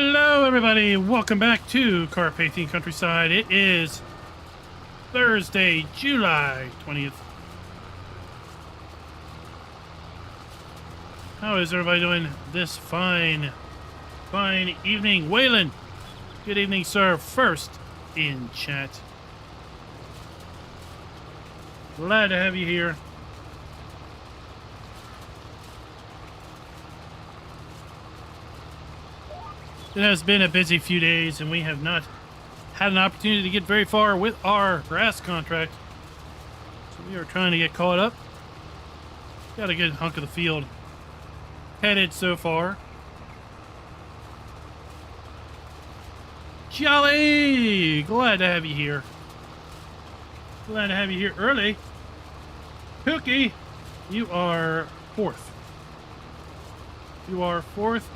Hello, everybody. Welcome back to Carpathian Countryside. It is Thursday, July 20th. How is everybody doing this fine evening? Waylon, good evening, sir. First in chat. Glad to have you here. It has been a busy few days, and we have not had an opportunity to get very far with our grass contract. So we are trying to get caught up. Got a good hunk of the field headed so far. Jolly! Glad to have you here. Glad to have you here early. Cookie, you are fourth. You are fourth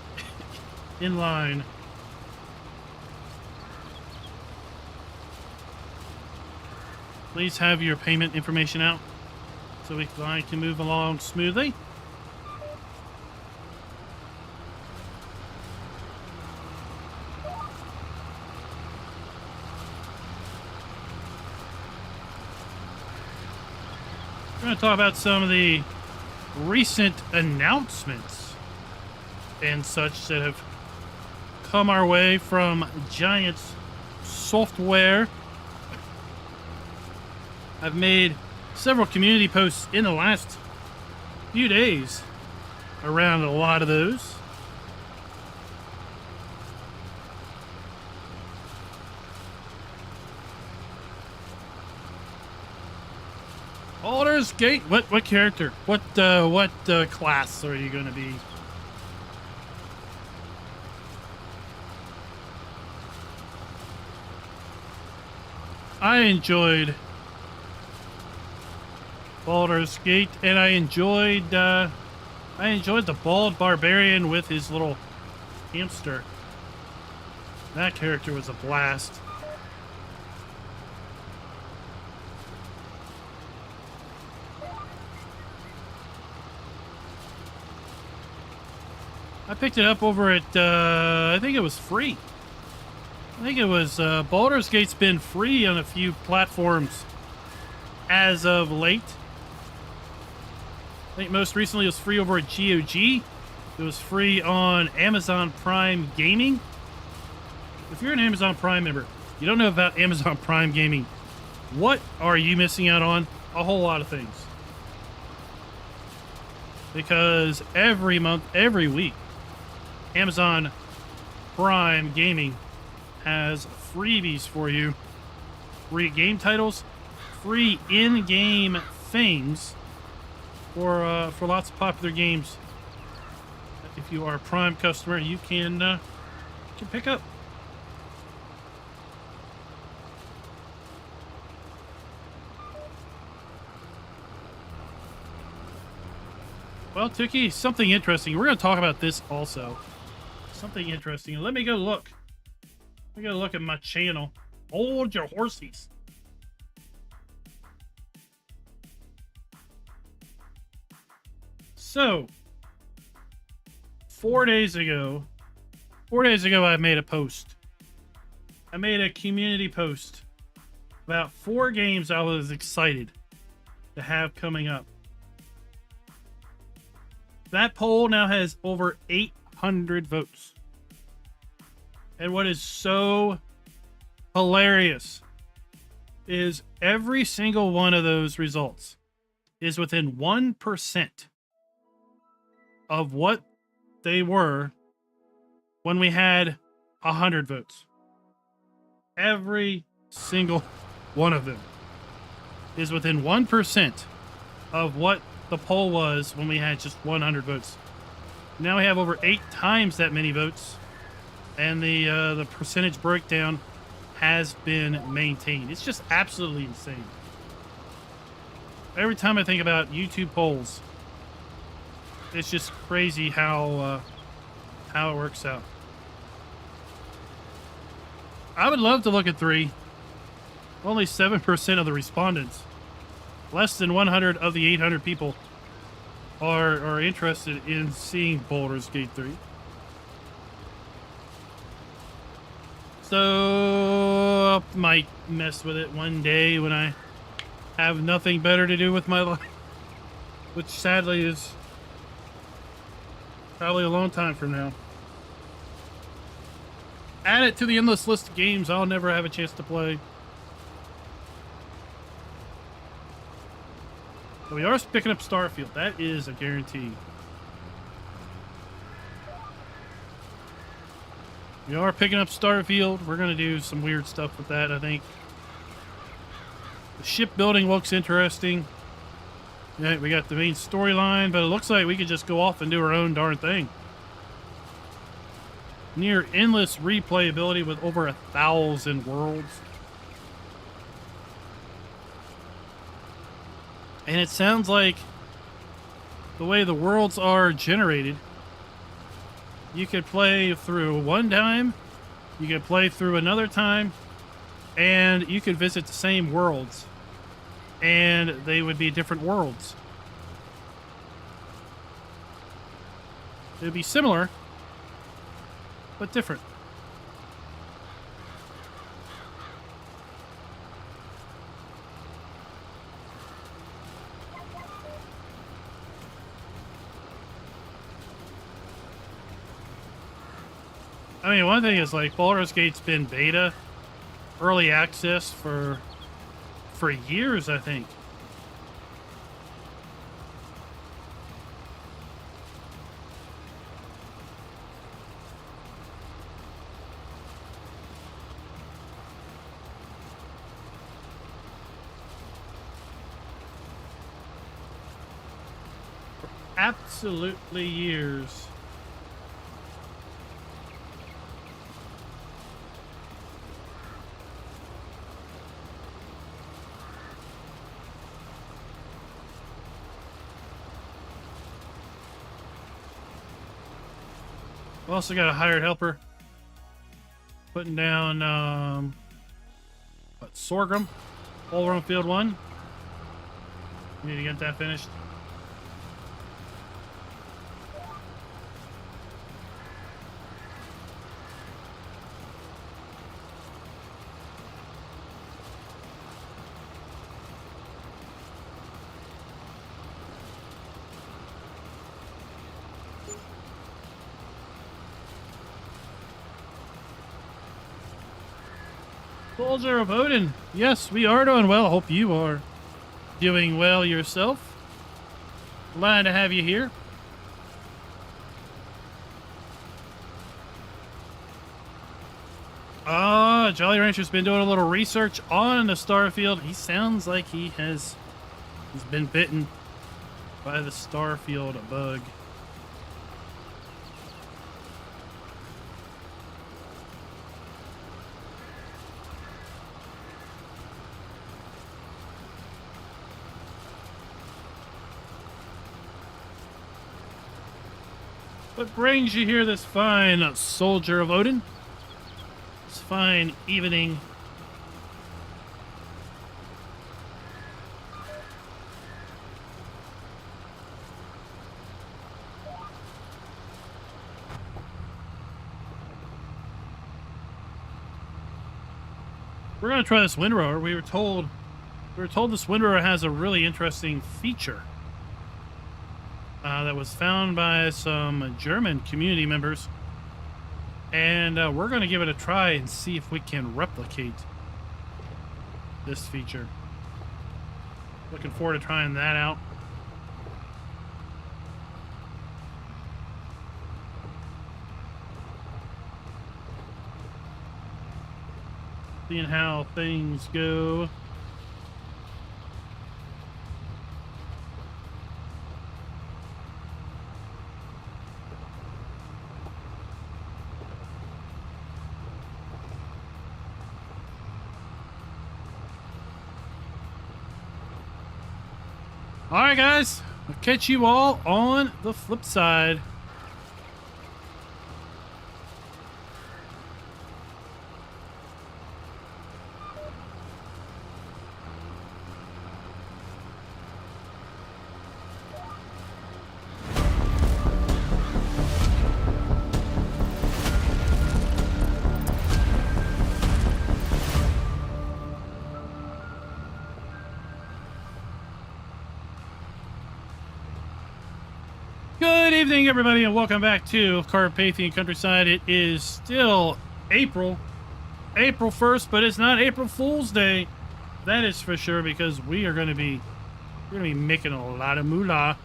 in line. Please have your payment information out so we can move along smoothly. We're going to talk about some of the recent announcements and such that have come our way from Giants Software. I've made several community posts in the last few days around a lot of those. Baldur's Gate. What character? What class are you going to be? I enjoyed Baldur's Gate, and I enjoyed the bald barbarian with his little hamster. That character was a blast. I picked it up over at I think it was free. I think it was Baldur's Gate's been free on a few platforms as of late. I think most recently it was free over at GOG. It was free on Amazon Prime Gaming. If you're an Amazon Prime member, you don't know about Amazon Prime Gaming, what are you missing out on? A whole lot of things. Because every month, every week, Amazon Prime Gaming has freebies for you. Free game titles, free in-game things for lots of popular games. If you are a Prime customer, you can pick up. Well, Tookie, something interesting. We're going to talk about this also. Something interesting. Let me go look. Let me go look at my channel. Hold your horsies. So, 4 days ago, I made a post. I made a community post about 4 games I was excited to have coming up. That poll now has over 800 votes. And what is so hilarious is every single one of those results is within 1% of what they were when we had 100 votes. Every single one of them is within 1% of what the poll was when we had just 100 votes. Now we have over 8 times that many votes, and the percentage breakdown has been maintained. It's just absolutely insane. Every time I think about YouTube polls, it's just crazy how it works out. I would love to look at 3. Only 7% of the respondents, less than 100 of the 800 people, are interested in seeing Baldur's Gate 3. So might mess with it one day when I have nothing better to do with my life, which sadly is probably a long time from now. Add it to the endless list of games I'll never have a chance to play. But we are picking up Starfield. That is a guarantee. We are picking up Starfield. We're going to do some weird stuff with that, I think. The shipbuilding looks interesting. Yeah, we got the main storyline, but it looks like we could just go off and do our own darn thing. Near endless replayability with over 1,000 worlds. And it sounds like the way the worlds are generated, you could play through one time, you could play through another time, and you could visit the same worlds, and they would be different worlds. It would be similar, but different. I mean, one thing is, like, Baldur's Gate's been beta, early access for years, I think. Absolutely years. We also got a hired helper putting down sorghum, All Field 1. We need to get that finished. Soldier of Odin. Yes, we are doing well. Hope you are doing well yourself. Glad to have you here. Jolly Rancher's been doing a little research on the Starfield. He sounds like he's been bitten by the Starfield bug. What brings you here this fine soldier of Odin? This fine evening. We're gonna try this windrower. We were told this windrower has a really interesting feature. That was found by some German community members, and we're going to give it a try and see if we can replicate this feature. Looking forward to trying that out. Seeing how things go. All right, guys, I'll catch you all on the flip side. evening, everybody, and welcome back to Carpathian Countryside. It is still April 1st, but it's not April Fool's Day. That is for sure, because we're going to be making a lot of moolah.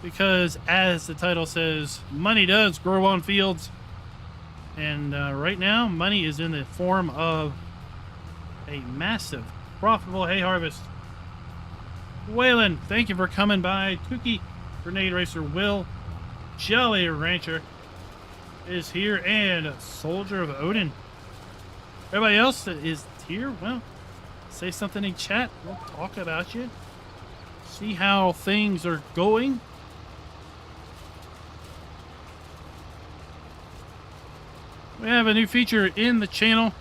Because, as the title says, money does grow on fields. And right now, money is in the form of a massive, profitable hay harvest. Waylon, thank you for coming by. Tuki, Grenade Racer, Will, Jolly Rancher is here, and Soldier of Odin. Everybody else that is here, well, say something in chat. We'll talk about you. See how things are going. We have a new feature in the channel.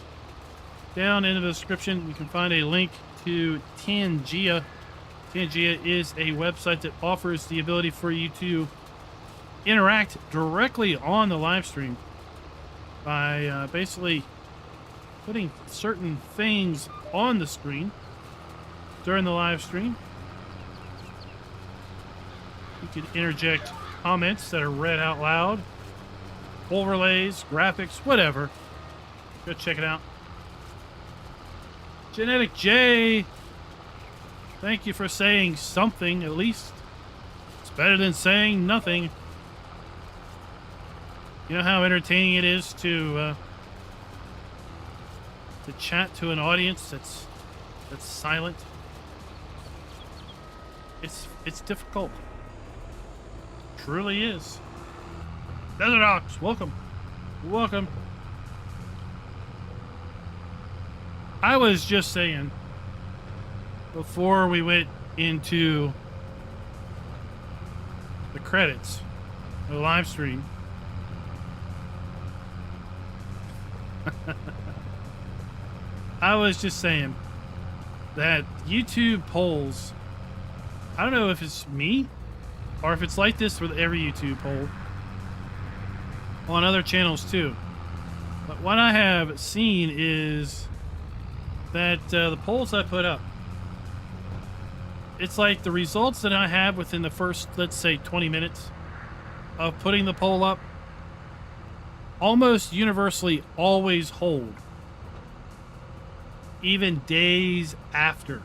Down in the description, you can find a link to Tangia. Tangia is a website that offers the ability for you to interact directly on the live stream by basically putting certain things on the screen during the live stream. You can interject comments that are read out loud, overlays, graphics, whatever. Go check it out. Genetic J, thank you for saying something, at least. It's better than saying nothing. You know how entertaining it is to chat to an audience that's silent? It's difficult. Truly is. Desert Ox, welcome. Welcome. I was just saying, before we went into the credits of the live stream, I was just saying that YouTube polls, I don't know if it's me or if it's like this with every YouTube poll on other channels too, but what I have seen is that the polls I put up, it's like the results that I have within the first, let's say, 20 minutes of putting the poll up almost universally always hold, even days afterwards.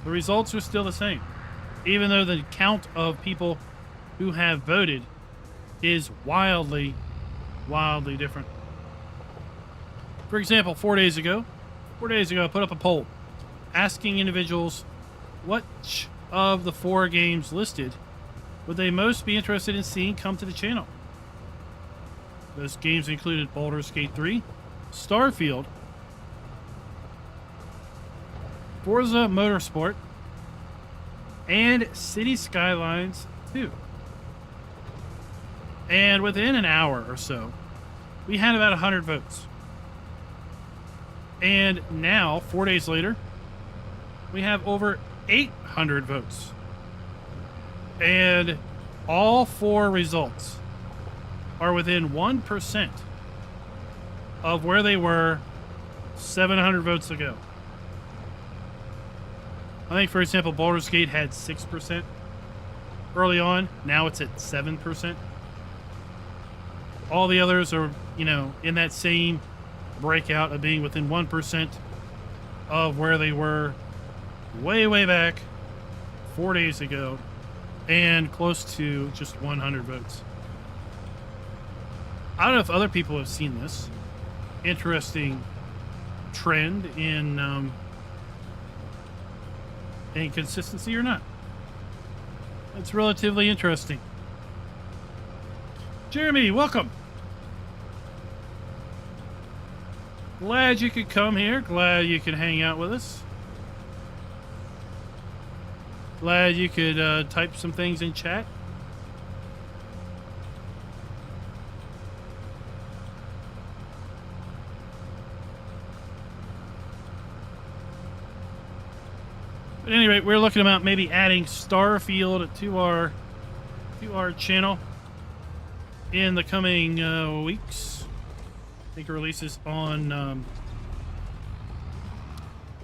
The results are still the same, even though the count of people who have voted is wildly different. For example, 4 days ago, I put up a poll asking individuals which of the 4 games listed would they most be interested in seeing come to the channel. Those games included Baldur's Gate 3, Starfield, Forza Motorsport, and City Skylines 2. And within an hour or so, we had about 100 votes. And now, 4 days later, we have over 800 votes. And all 4 results are within 1% of where they were 700 votes ago. I think, for example, Baldur's Gate had 6% early on. Now it's at 7%. All the others are, in that same breakout of being within 1% of where they were way back 4 days ago, and close to just 100 votes. I don't know if other people have seen this interesting trend in consistency or not. It's relatively interesting. Jeremy, welcome. Glad you could come here. Glad you could hang out with us. Glad you could type some things in chat. But at any rate, we're looking about maybe adding Starfield to our channel in the coming weeks. I think it releases on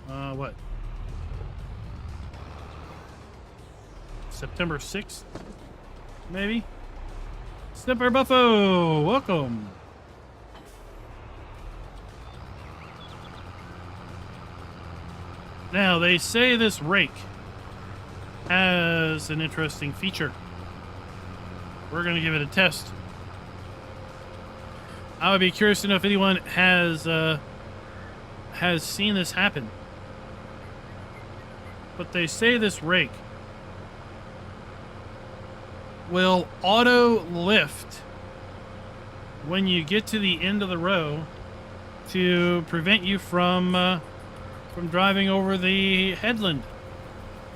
what? September 6th, maybe. Snipper Buffo, welcome. Now, they say this rake has an interesting feature. We're going to give it a test. I would be curious to know if anyone has seen this happen. But they say this rake will auto lift when you get to the end of the row to prevent you from driving over the headland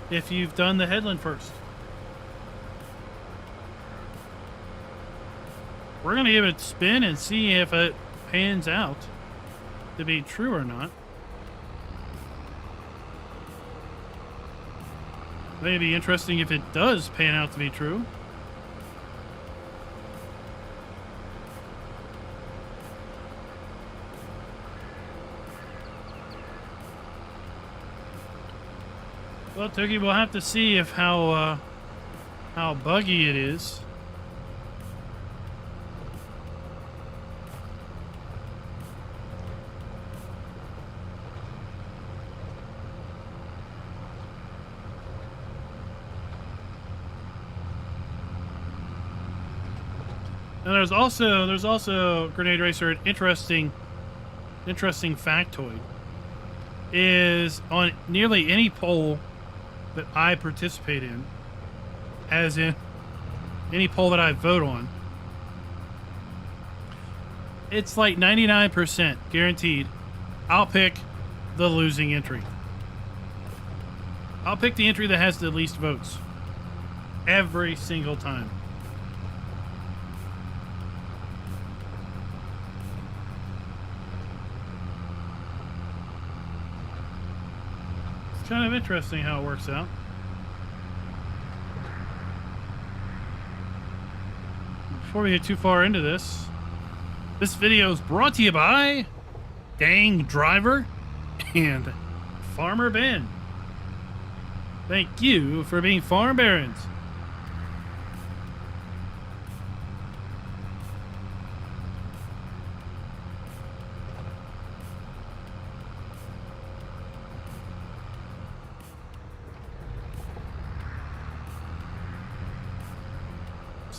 if you've done the headland first. We're going to give it a spin and see if it pans out to be true or not. May be interesting if it does pan out to be true. Well, Toki, we'll have to see if how buggy it is. And there's also Grenade Racer, an interesting factoid is on nearly any poll that I participate in, as in any poll that I vote on, it's like 99% guaranteed I'll pick the losing entry. I'll pick the entry that has the least votes every single time. Kind of interesting how it works out. Before we get too far into this video is brought to you by Dang Driver and Farmer Ben. Thank you for being farm barons.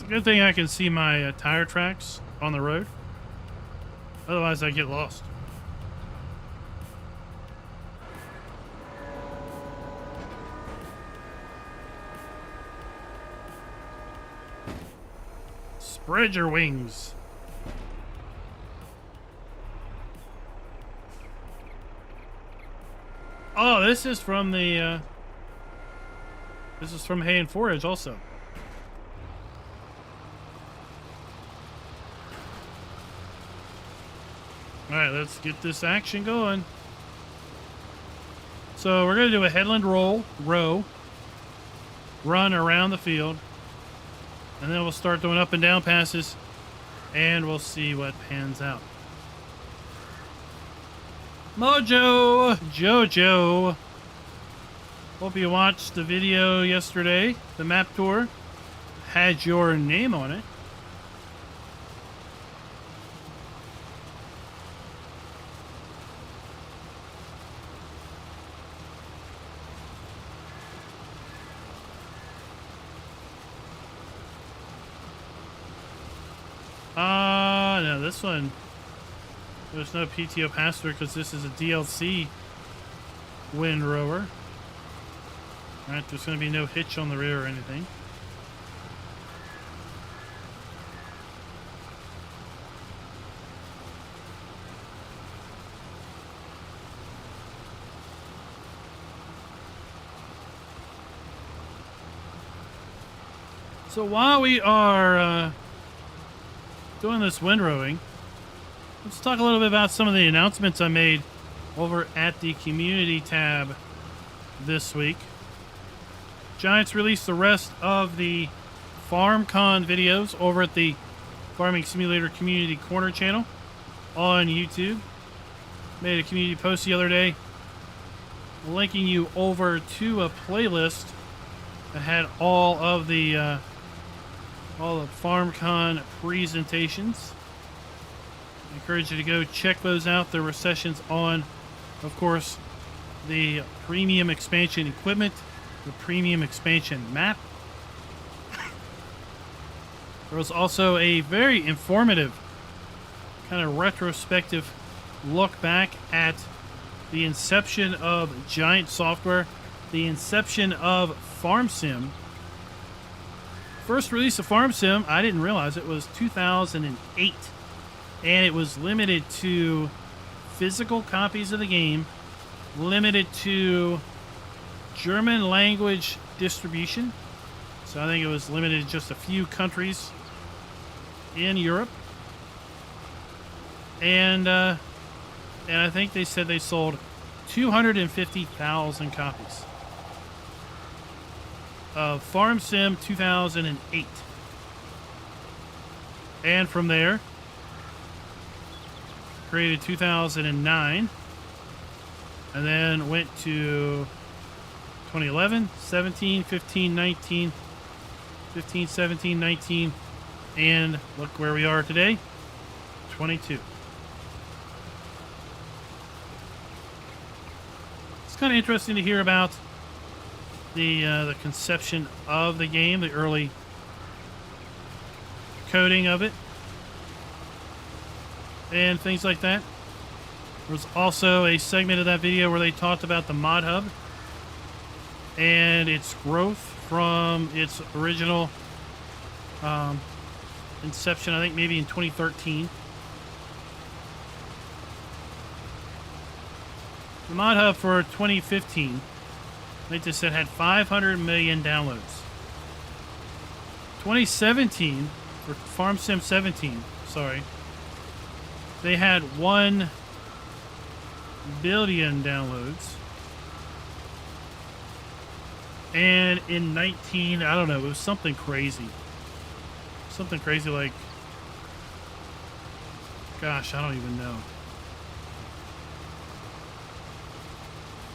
Good thing I can see my tire tracks on the road. Otherwise, I get lost. Spread your wings. Oh, this is from the. This is from Hay and Forage also. Alright, let's get this action going. So we're going to do a headland row, run around the field, and then we'll start doing up and down passes, and we'll see what pans out. Jojo, hope you watched the video yesterday. The map tour had your name on it. No, this one, there's no PTO pass-through because this is a DLC wind rower. Alright, there's going to be no hitch on the rear or anything. So while we are doing this windrowing, let's talk a little bit about some of the announcements I made over at the community tab this week. Giants released the rest of the FarmCon videos over at the Farming Simulator Community Corner channel on YouTube. Made a community post the other day linking you over to a playlist that had all the FarmCon presentations. I encourage you to go check those out. There were sessions on, of course, the premium expansion equipment, the premium expansion map. There was also a very informative kind of retrospective look back at the inception of Giant Software, the inception of FarmSim. First release of FarmSim, I didn't realize it was 2008, and it was limited to physical copies of the game, limited to German language distribution. So I think it was limited to just a few countries in Europe. And I think they said they sold 250,000 copies of FarmSim 2008. And from there, created 2009, and then went to 2011, 17, 15, 19, 15, 17, 19, and look where we are today, 22. It's kind of interesting to hear about the conception of the game, the early coding of it, and things like that. There was also a segment of that video where they talked about the mod hub and its growth from its original inception, I think maybe in 2013. The mod hub for 2015, like they said, had 500 million downloads. 2017, for FarmSim 17, sorry, they had 1 billion downloads. And in 19, I don't know, it was something crazy. Something crazy like, gosh, I don't even know.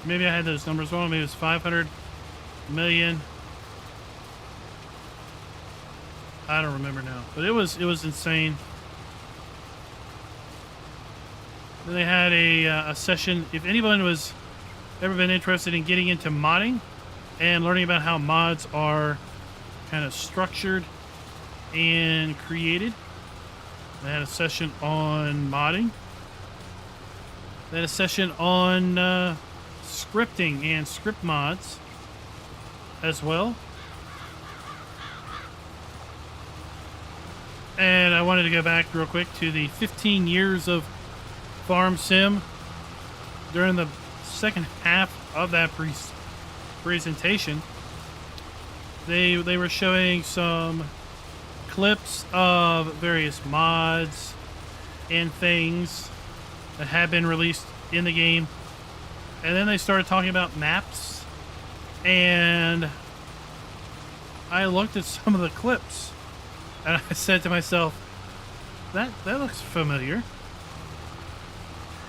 Maybe I had those numbers wrong. Maybe it was 500 million. I don't remember now, but it was insane. Then they had a session. If anyone was ever been interested in getting into modding and learning about how mods are kind of structured and created, they had a session on modding. They had a session on scripting and script mods as well. And I wanted to go back real quick to the 15 years of FarmSim. During the second half of that presentation, they were showing some clips of various mods and things that had been released in the game. And then they started talking about maps, and I looked at some of the clips and I said to myself, that looks familiar.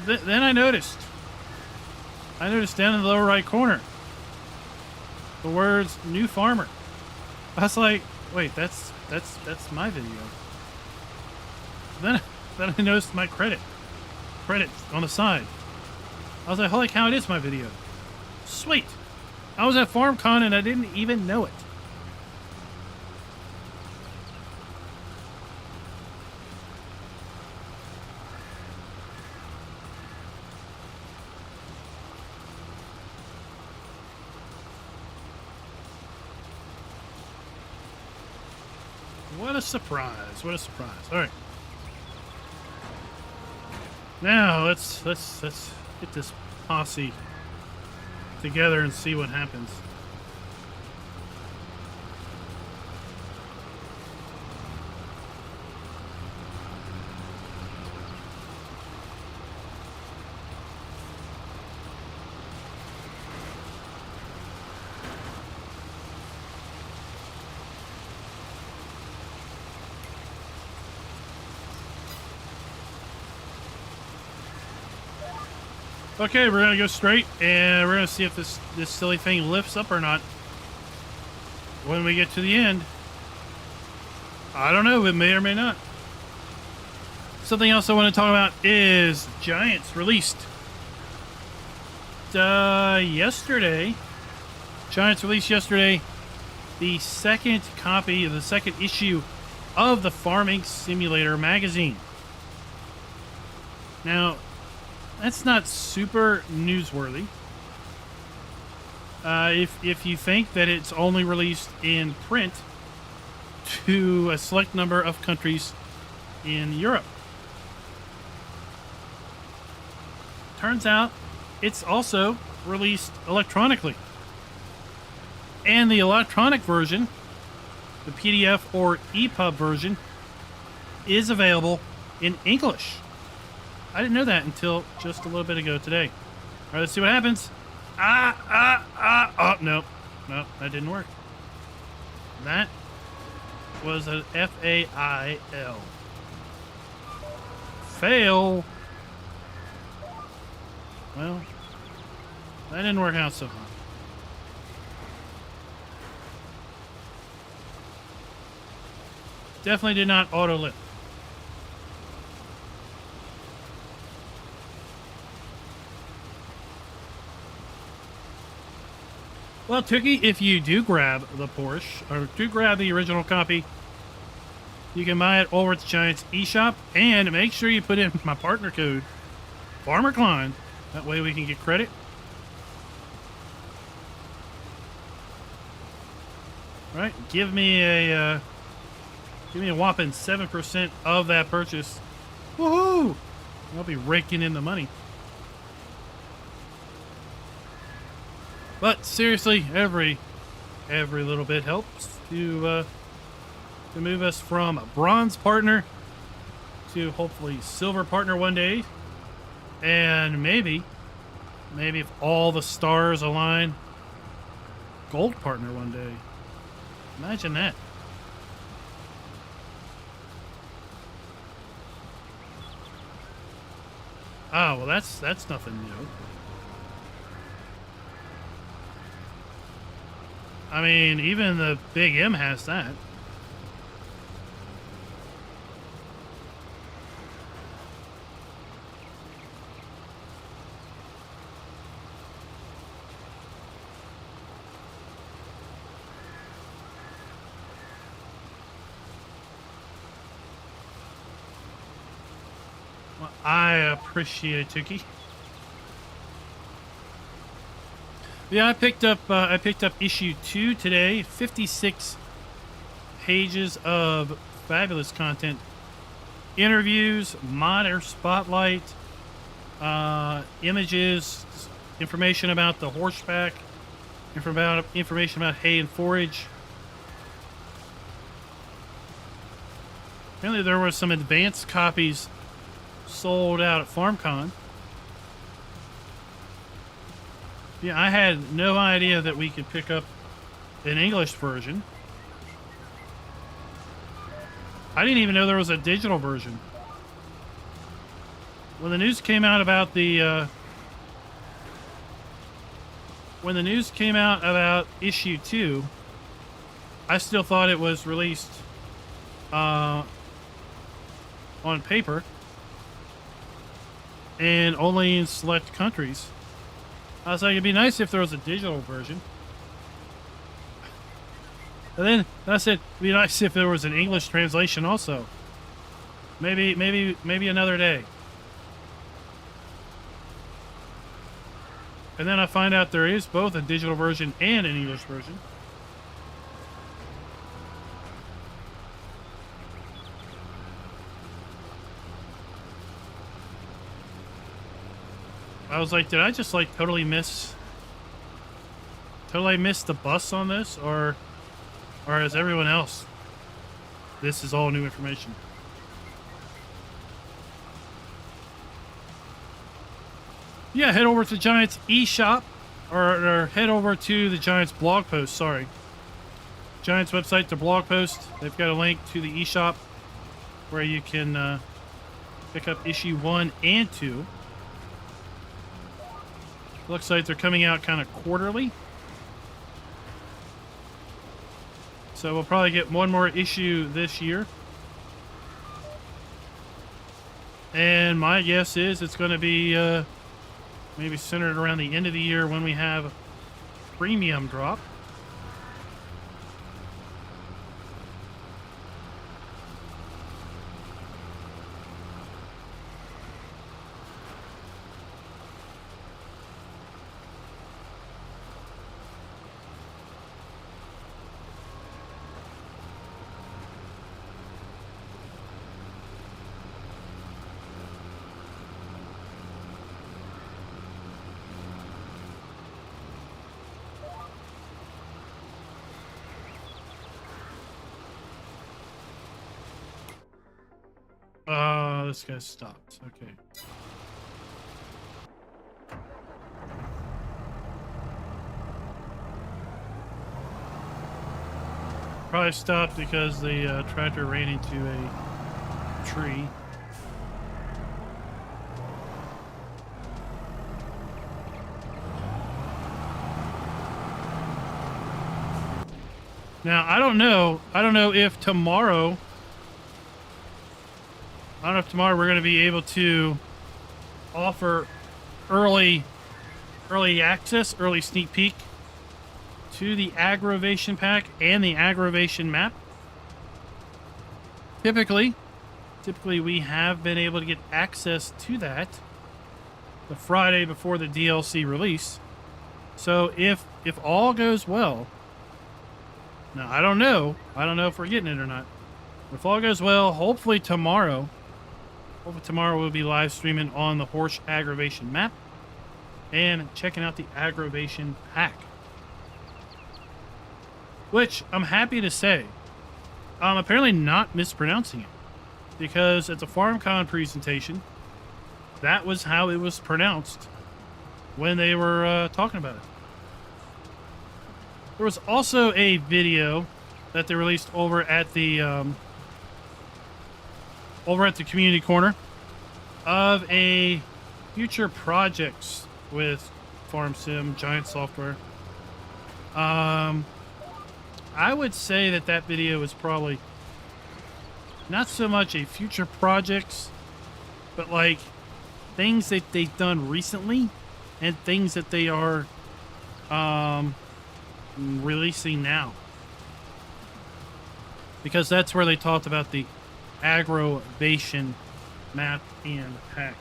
Then I noticed down in the lower right corner the words "New Farmer." I was like, wait, that's my video. Then I noticed my credits on the side. I was like, holy cow, it is my video. Sweet. I was at FarmCon and I didn't even know it. What a surprise. What a surprise. All right. Now let's get this posse together and see what happens. Okay, we're gonna go straight, and we're gonna see if this silly thing lifts up or not. when we get to the end, I don't know, it may or may not. Something else I want to talk about is Giants released yesterday. Giants released yesterday the second copy of the second issue of the Farming Simulator magazine. Now, that's not super newsworthy. If you think that it's only released in print to a select number of countries in Europe. Turns out it's also released electronically. And the electronic version, the PDF or EPUB version, is available in English. I didn't know that until just a little bit ago today. All right, let's see what happens. Oh, no, that didn't work. That was an FAIL. Fail. Well, that didn't work out so hot. Definitely did not auto-lip. Well, Tookie, if you do grab the Porsche, or do grab the original copy, you can buy it over at the Giants eShop, and make sure you put in my partner code, FARMER-KLEIN. That way we can get credit. All right, give me a whopping 7% of that purchase. Woohoo! I'll be raking in the money. But seriously, every little bit helps to move us from a bronze partner to hopefully silver partner one day, and maybe if all the stars align, gold partner one day. Imagine that. Oh, well, that's nothing new. I mean, even the Big M has that. Well, I appreciate it, Tookie. Yeah, I picked up issue 2 today. 56 pages of fabulous content, interviews, modder spotlight, images, information about the horseback, information about hay and forage. Apparently, there were some advanced copies sold out at FarmCon. Yeah, I had no idea that we could pick up an English version. I didn't even know there was a digital version. When the news came out about issue 2, I still thought it was released on paper and only in select countries. I was like, it'd be nice if there was a digital version. And then I said, it'd be nice if there was an English translation also. Maybe another day. And then I find out there is both a digital version and an English version. I was like, did I just like totally miss the bus on this, or as everyone else, this is all new information? Yeah, head over to Giants eShop, or head over to the Giants blog post. Sorry, Giants website, the blog post. They've got a link to the eShop where you can pick up issue 1 and 2. Looks like they're coming out kind of quarterly. So we'll probably get one more issue this year. And my guess is it's going to be maybe centered around the end of the year when we have premium drop. This guy stopped. Okay. Probably stopped because the tractor ran into a tree. Now, I don't know if tomorrow we're going to be able to offer early access, early sneak peek to the aggravation pack and the aggravation map. Typically we have been able to get access to that the Friday before the DLC release. So if all goes well, now I don't know if we're getting it or not. If all goes well, hopefully tomorrow we'll be live streaming on the horse aggravation map and checking out the aggravation pack. Which I'm happy to say, I'm apparently not mispronouncing it, because at the FarmCon presentation, that was how it was pronounced when they were talking about it. There was also a video that they released over at the community corner of a future projects with FarmSim, Giant Software. I would say that video is probably not so much a future projects, but like things that they've done recently and things that they are releasing now. Because that's where they talked about the aggravation map and pack.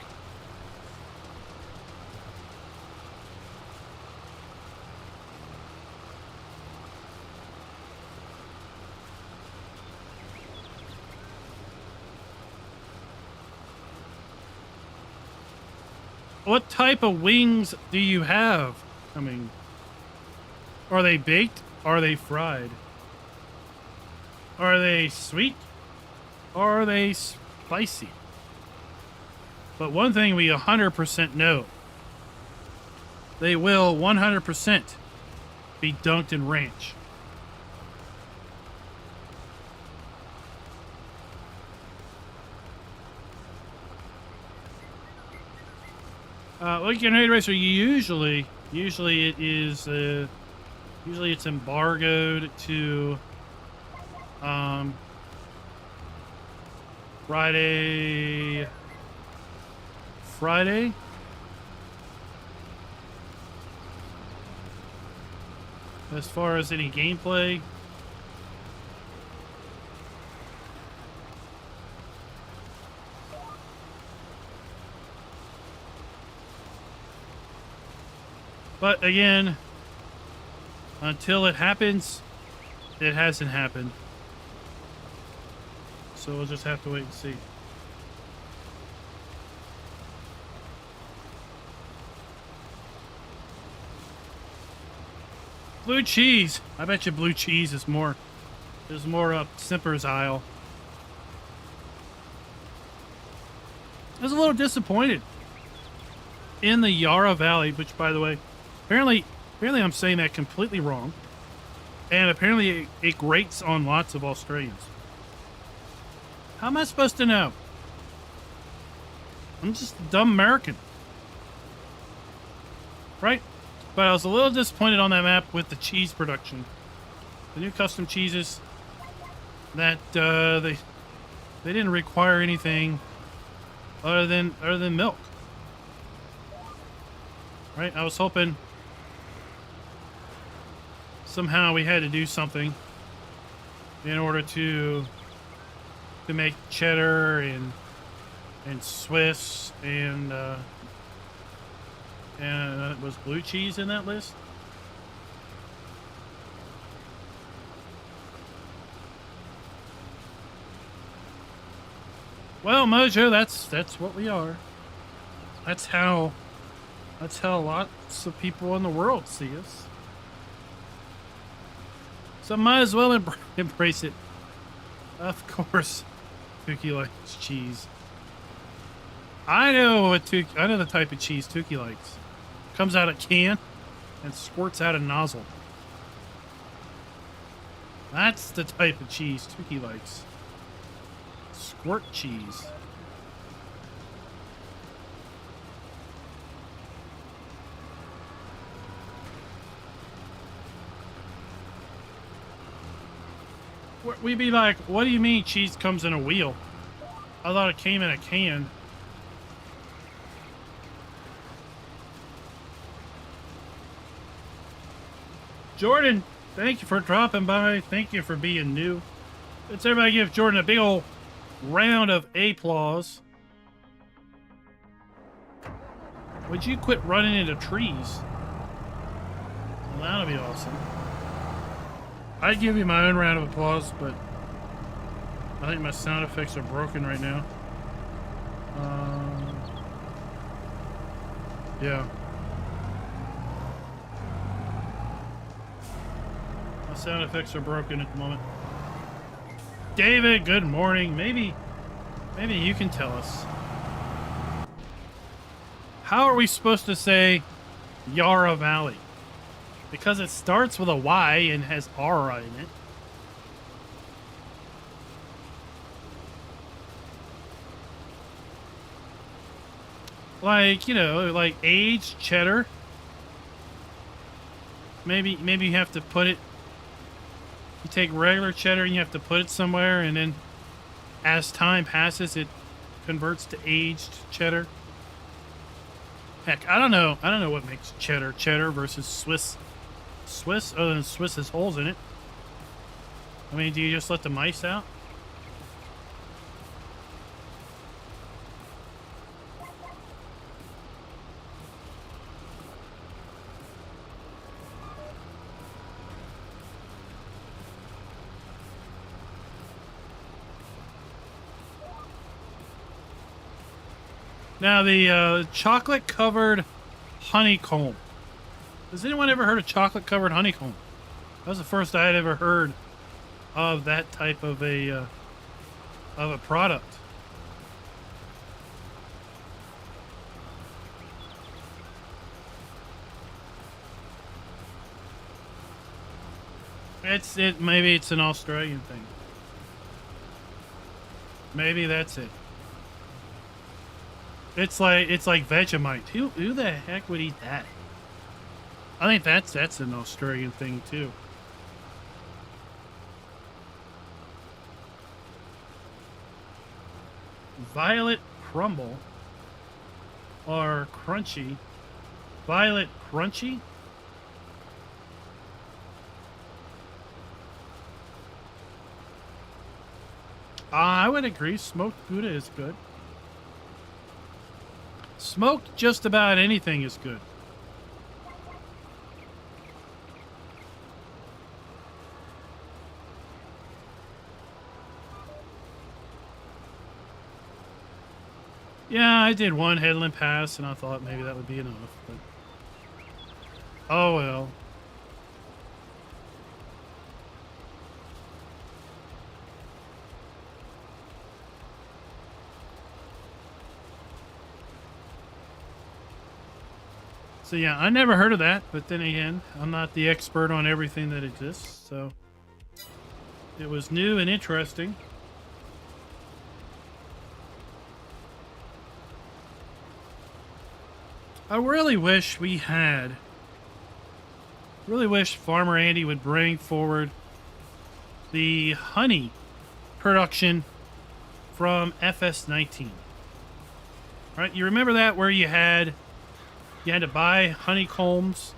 What type of wings do you have? I mean, are they baked? Are they fried? Are they sweet? Or are they spicy? But one thing we 100% know, they will 100% be dunked in ranch. Like United Racer, usually it is usually it's embargoed to Friday. As far as any gameplay. But again, until it happens, it hasn't happened. So we'll just have to wait and see. Blue cheese. I bet you blue cheese is more up Simper's aisle. I was a little disappointed in the Yarra Valley, which, by the way, apparently I'm saying that completely wrong. And apparently it grates on lots of Australians. How am I supposed to know? I'm just a dumb American. Right? But I was a little disappointed on that map with the cheese production. The new custom cheeses that they didn't require anything other than milk. Right? I was hoping somehow we had to do something in order to make cheddar and Swiss and was blue cheese in that list? Well, Mojo, that's what we are. That's how lots of people in the world see us. So might as well embrace it. Of course, Tuki likes cheese. I know the type of cheese Tuki likes. Comes out of can and squirts out a nozzle. That's the type of cheese Tuki likes. Squirt cheese. We'd be like, what do you mean cheese comes in a wheel? I thought it came in a can. Jordan, thank you for dropping by. Thank you for being new. Let's everybody give Jordan a big old round of applause. Would you quit running into trees? Well, that'll be awesome. I'd give you my own round of applause, but I think my sound effects are broken right now. Yeah. My sound effects are broken at the moment. David, good morning. Maybe you can tell us. How are we supposed to say Yarra Valley? Because it starts with a Y and has R in it. Like, you know, like aged cheddar. Maybe you have to put it. You take regular cheddar and you have to put it somewhere, and then as time passes, it converts to aged cheddar. Heck, I don't know. I don't know what makes cheddar versus Swiss. Other than Swiss has holes in it. I mean, do you just let the mice out? Now, the chocolate-covered honeycomb. Has anyone ever heard of chocolate-covered honeycomb? That was the first I had ever heard of that type of a product. Maybe it's an Australian thing. Maybe that's it. It's like Vegemite. Who the heck would eat that? I think that's an Australian thing too. Violet crumble or crunchy. Violet crunchy? I would agree. Smoked Gouda is good. Smoked just about anything is good. Yeah, I did one headland pass, and I thought maybe that would be enough. But oh well. So yeah, I never heard of that, but then again, I'm not the expert on everything that exists, so it was new and interesting. I really wish Farmer Andy would bring forward the honey production from FS19. Right? You remember that, where you had to buy honeycombs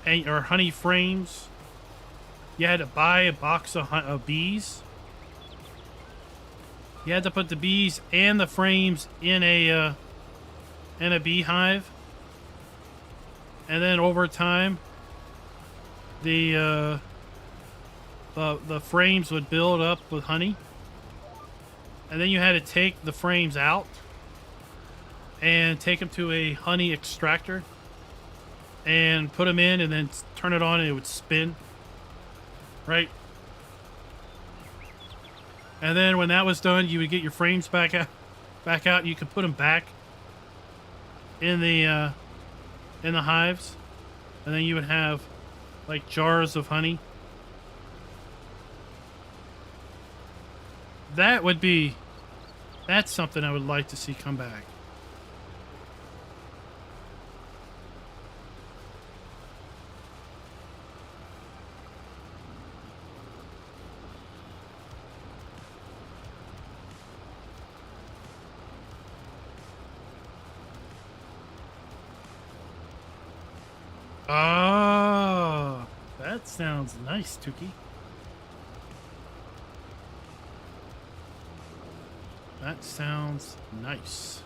or honey frames. You had to buy a box of bees. You had to put the bees and the frames in a beehive, and then over time, the frames would build up with honey, and then you had to take the frames out and take them to a honey extractor and put them in, and then turn it on, and it would spin. Right? And then when that was done, you would get your frames back out. You could put them back in the hives, and then you would have like jars of honey. That's something I would like to see come back. Ah, that sounds nice, Tuki. That sounds nice.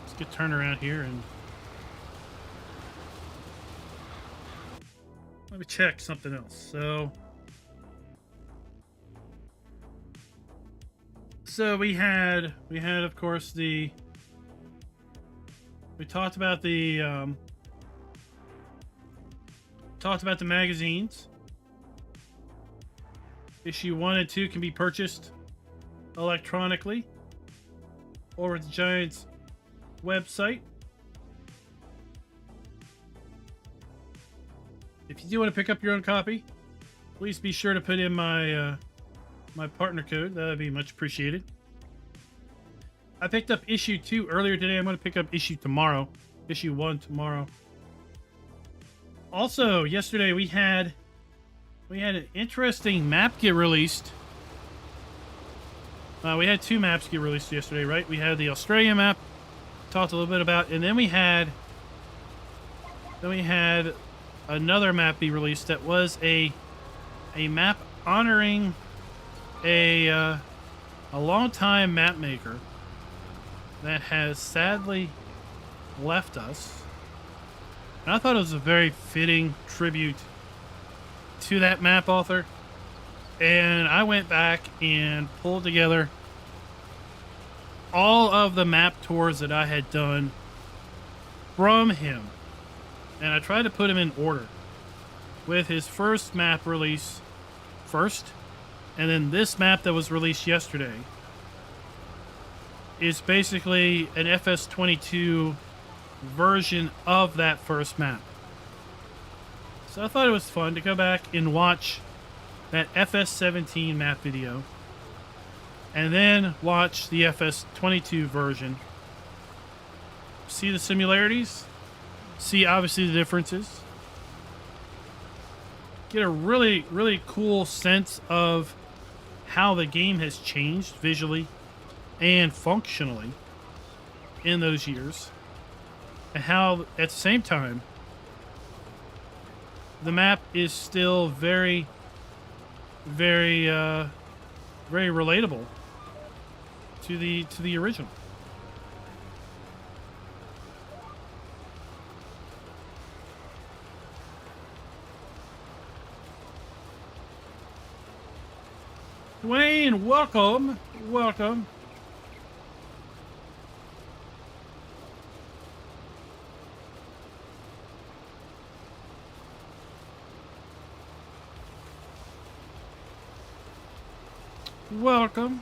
Let's get turned around here and let me check something else. So we had of course we talked about the magazines. Issue 1 and 2 can be purchased electronically over at the Giants website. If you do want to pick up your own copy, please be sure to put in my my partner code. That would be much appreciated. I picked up issue 2 earlier today. I'm going to pick up issue 1 tomorrow. Also, yesterday we had an interesting map get released. We had 2 maps get released yesterday, right? We had the Australia map, talked a little bit about, and then we had another map be released that was a map honoring a long-time map maker that has sadly left us. And I thought it was a very fitting tribute to that map author. And I went back and pulled together all of the map tours that I had done from him. And I tried to put him in order, with his first map release first, and then this map that was released yesterday is basically an FS22 version of that first map. So I thought it was fun to go back and watch that FS17 map video and then watch the FS22 version. See the similarities, see obviously the differences, get a really, really cool sense of how the game has changed visually and functionally in those years, and how at the same time the map is still very, very, very relatable to the original. Dwayne, welcome. Welcome. Welcome.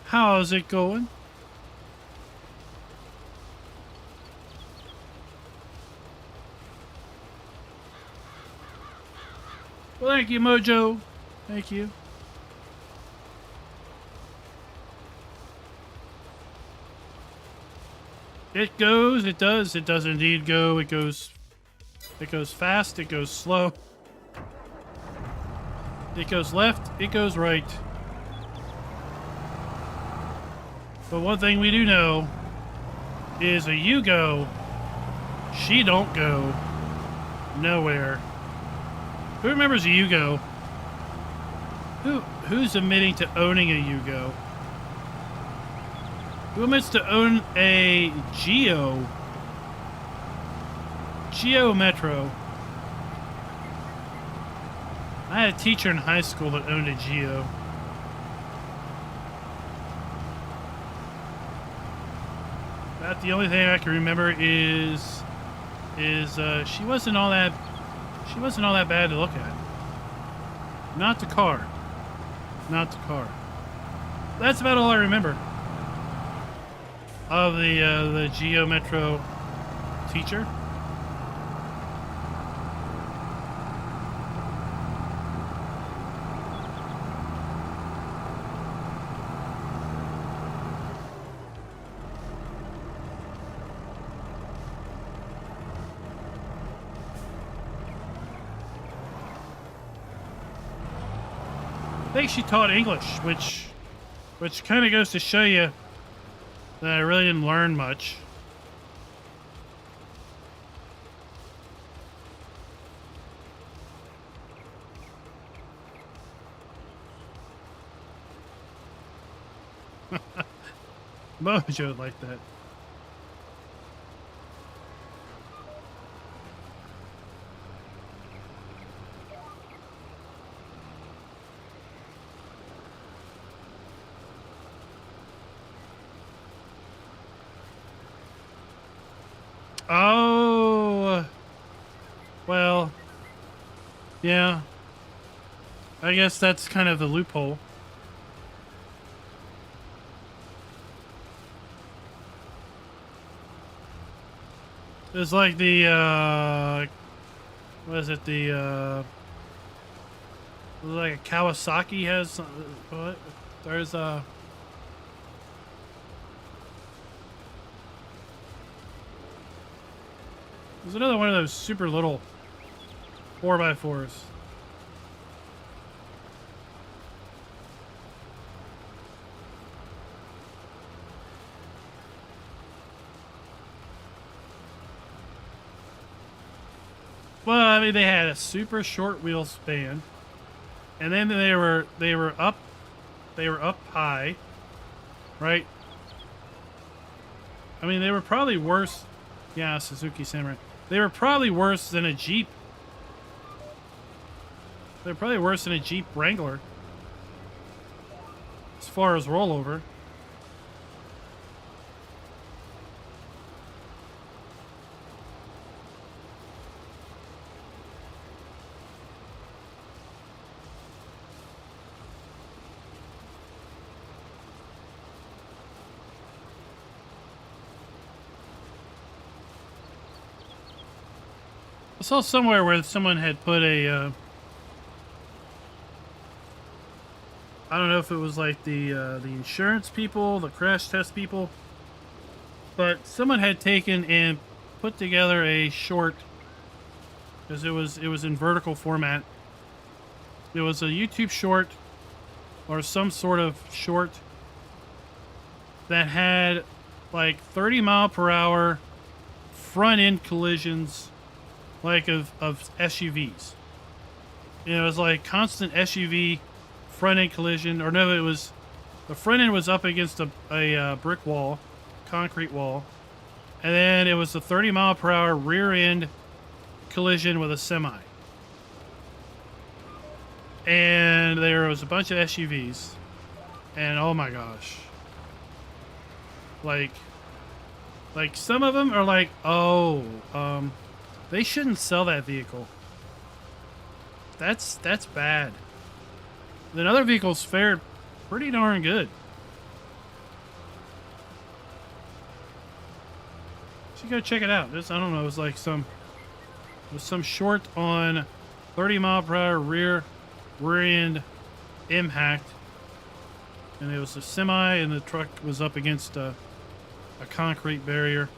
How's it going? Well, thank you, Mojo. Thank you. It goes, it does indeed go. It goes fast, it goes slow. It goes left, it goes right. But one thing we do know is a you go, she don't go nowhere. Who remembers a Yugo? Who's admitting to owning a Yugo? Who admits to own a Geo Metro? I had a teacher in high school that owned a Geo. About the only thing I can remember is she wasn't all that bad to look at. Not the car. That's about all I remember of the Geo Metro teacher. I think she taught English, which kind of goes to show you that I really didn't learn much. Mojo like that. Oh, well, yeah, I guess that's kind of the loophole. It's like the, what is it, like a Kawasaki has, what? There's another one of those super little 4x4s. Well, I mean, they had a super short wheel span, and then they were up high, right? I mean, they were probably worse. Yeah, Suzuki Samurai. They were probably worse than a Jeep. They're probably worse than a Jeep Wrangler as far as rollover. I saw somewhere where someone had put a, I don't know if it was like the insurance people, the crash test people, but someone had taken and put together a short, because it was in vertical format. It was a YouTube short or some sort of short that had like 30 mile per hour front end collisions, like of SUVs. You know, it was like constant SUV front end collision, or no, it was the front end was up against a brick wall, concrete wall, and then it was a 30 mile per hour rear end collision with a semi. And there was a bunch of SUVs, and oh my gosh, like some of them are like, oh, they shouldn't sell that vehicle. That's bad. Then other vehicles fared pretty darn good. So you go check it out. This, I don't know, it was like some short on 30 mile per hour rear end impact, and it was a semi, and the truck was up against a concrete barrier.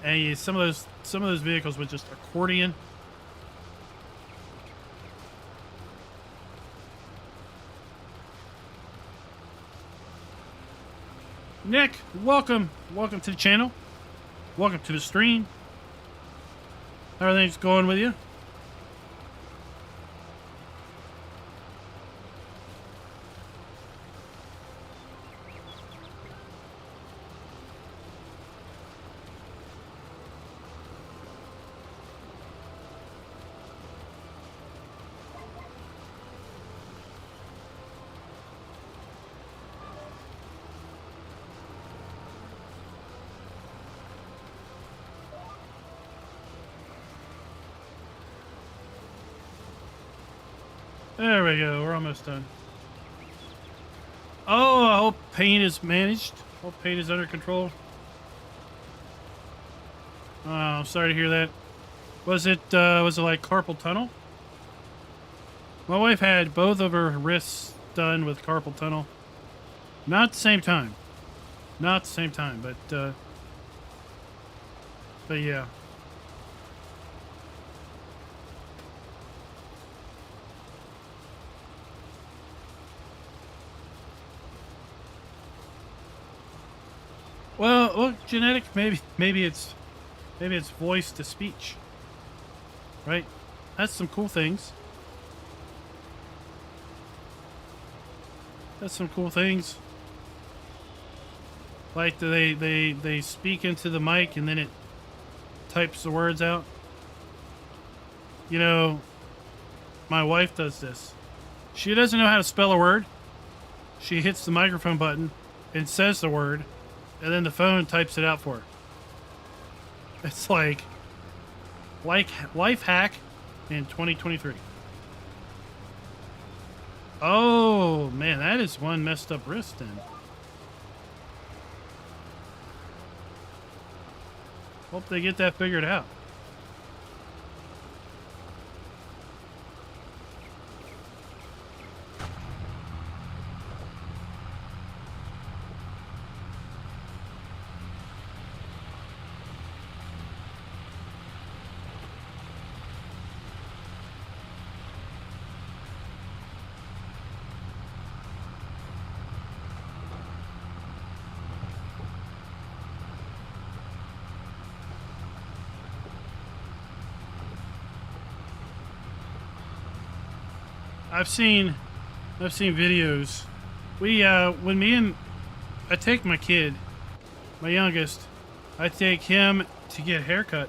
And some of those vehicles with just accordion. Nick, welcome to the channel. Welcome to the stream. How are things going with you? There we go. We're almost done. Oh, I hope pain is managed. Hope pain is under control. Oh, I'm sorry to hear that. Was it like carpal tunnel? My wife had both of her wrists done with carpal tunnel. Not the same time. Not the same time, but yeah. Well, look, genetic. Maybe it's voice to speech, right? That's some cool things. That's some cool things. Like they speak into the mic and then it types the words out. You know, my wife does this. She doesn't know how to spell a word. She hits the microphone button and says the word. And then the phone types it out for her. It's like life hack in 2023. Oh, man, that is one messed up wrist then. Hope they get that figured out. I've seen videos. I take my kid, my youngest, I take him to get a haircut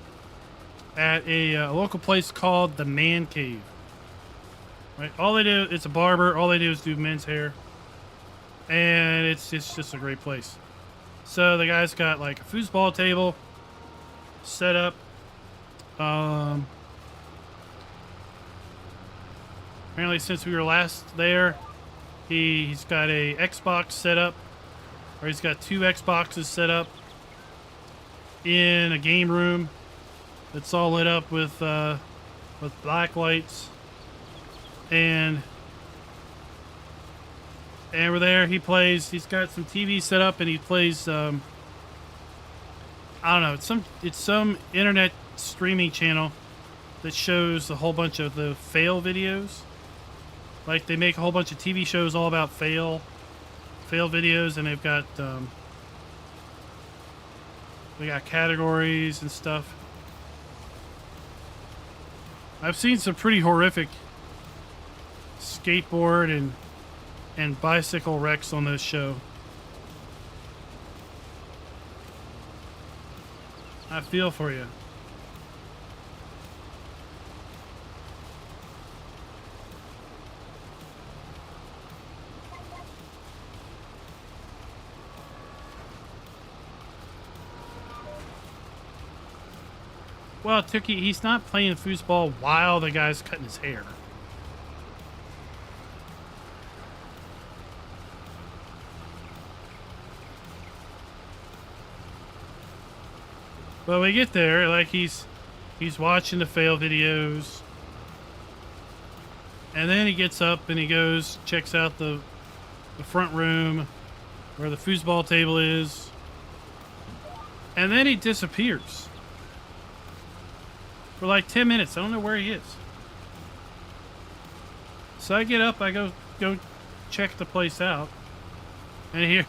at a local place called the Man Cave. Right, all they do, it's a barber. All they do is do men's hair, and it's just a great place. So the guy's got like a foosball table set up. Apparently, since we were last there, he's got a Xbox set up, or he's got 2 Xboxes set up in a game room that's all lit up with black lights, and we're there. He plays. He's got some TV set up, and he plays. I don't know. It's some internet streaming channel that shows a whole bunch of the fail videos. Like, they make a whole bunch of TV shows all about fail videos, and they've got categories and stuff. I've seen some pretty horrific skateboard and bicycle wrecks on this show. I feel for you. Well, Tookie, he's not playing foosball while the guy's cutting his hair. But we get there, like he's watching the fail videos, and then he gets up and he goes, checks out the front room where the foosball table is, and then he disappears. for like 10 minutes. I don't know where he is. So I get up, I go check the place out. And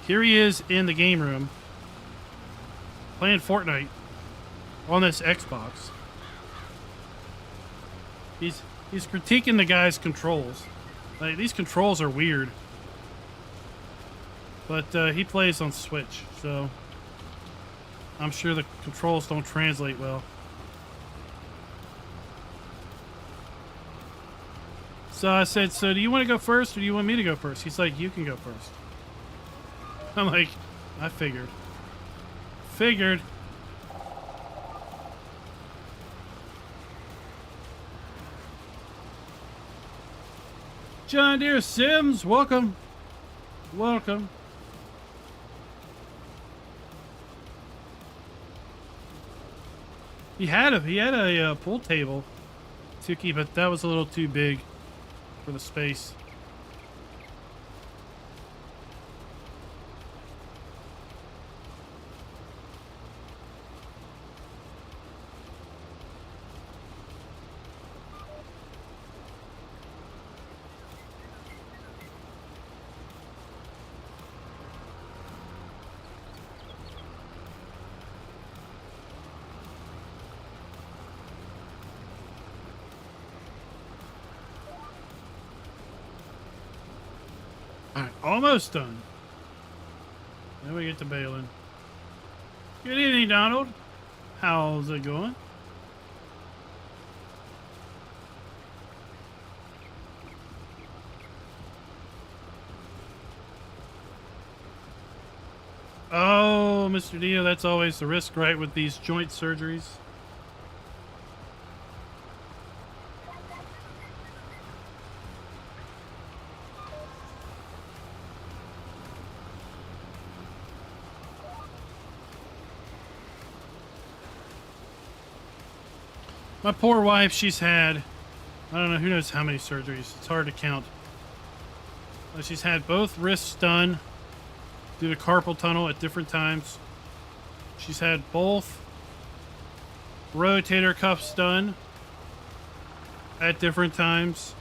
here he is in the game room playing Fortnite on this Xbox. He's critiquing the guy's controls. Like, these controls are weird. But he plays on Switch, so I'm sure the controls don't translate well. So I said, so do you want to go first or do you want me to go first? He's like, you can go first. I'm like, I figured. John Deere Sims, welcome. Welcome. He had a pool table to keep it. That was a little too big for the space. Alright, almost done. Then we get to baling. Good evening, Donald. How's it going? Oh, Mr. Dio, that's always the risk, right, with these joint surgeries. My poor wife, she's had, I don't know, who knows how many surgeries. It's hard to count. But she's had both wrists done due to carpal tunnel at different times. She's had both rotator cuffs done at different times.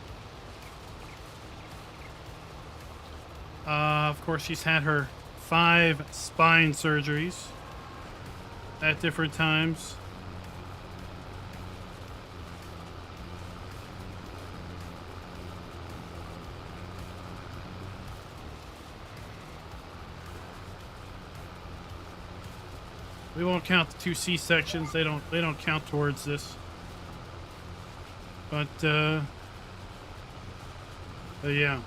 Of course, she's had her 5 spine surgeries at different times. We won't count the 2 C-sections. They don't count towards this. But yeah.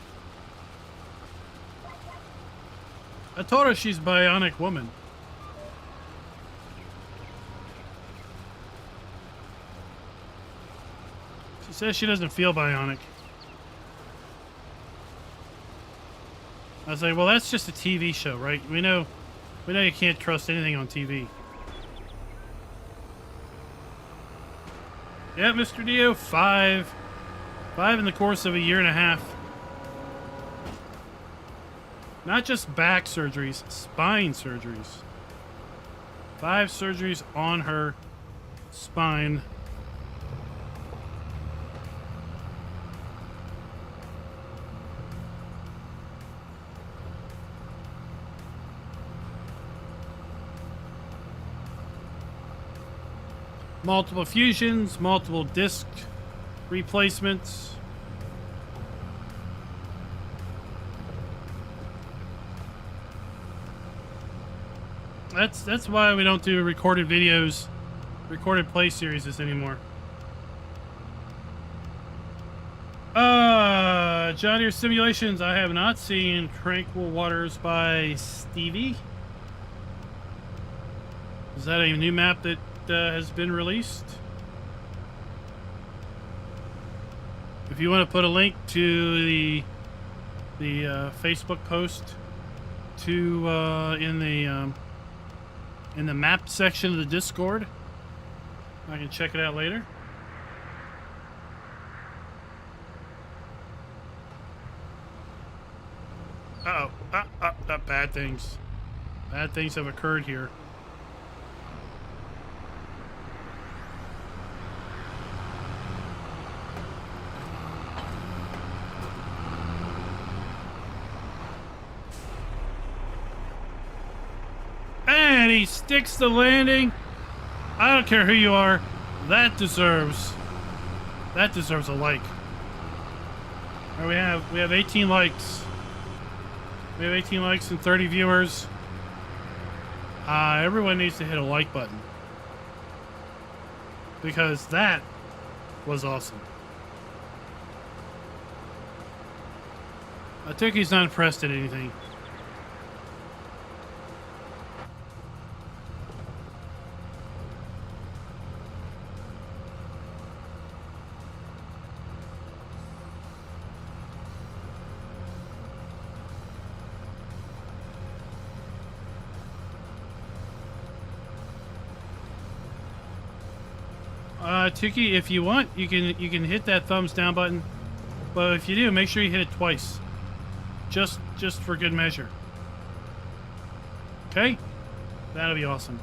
I told her she's a bionic woman. She says she doesn't feel bionic. I was like, well, that's just a TV show, right? We know you can't trust anything on TV. Yeah, Mr. Dio, 5 in the course of a year and a half. Not just back surgeries, spine surgeries. 5 surgeries on her spine. Multiple fusions, multiple disc replacements. That's why we don't do recorded videos, recorded play series anymore. John Deere Simulations. I have not seen Tranquil Waters by Stevie. Is that a new map that has been released? If you want to put a link to the Facebook post to in the map section of the Discord, I can check it out later. Uh-oh. Bad things. Bad things have occurred here. and he sticks the landing. I don't care who you are. That deserves a like. All right, we have 18 likes. We have 18 likes and 30 viewers. Everyone needs to hit a like button, because that was awesome. Tuki's not impressed at anything. Tuki, if you want, you can hit that thumbs down button, but if you do, make sure you hit it twice, just for good measure. Okay, that'll be awesome.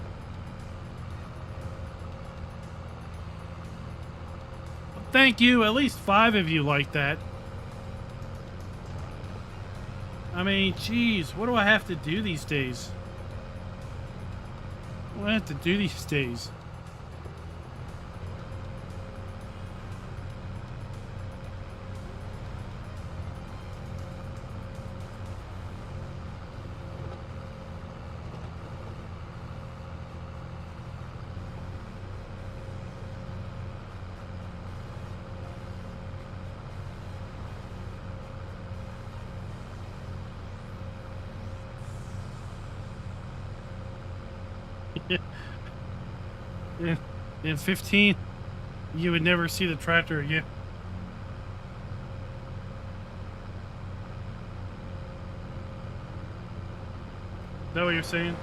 Thank you. At least 5 of you like that. I mean, geez, what do I have to do these days? What do I have to do these days? In 15, you would never see the tractor again. Is that what you're saying?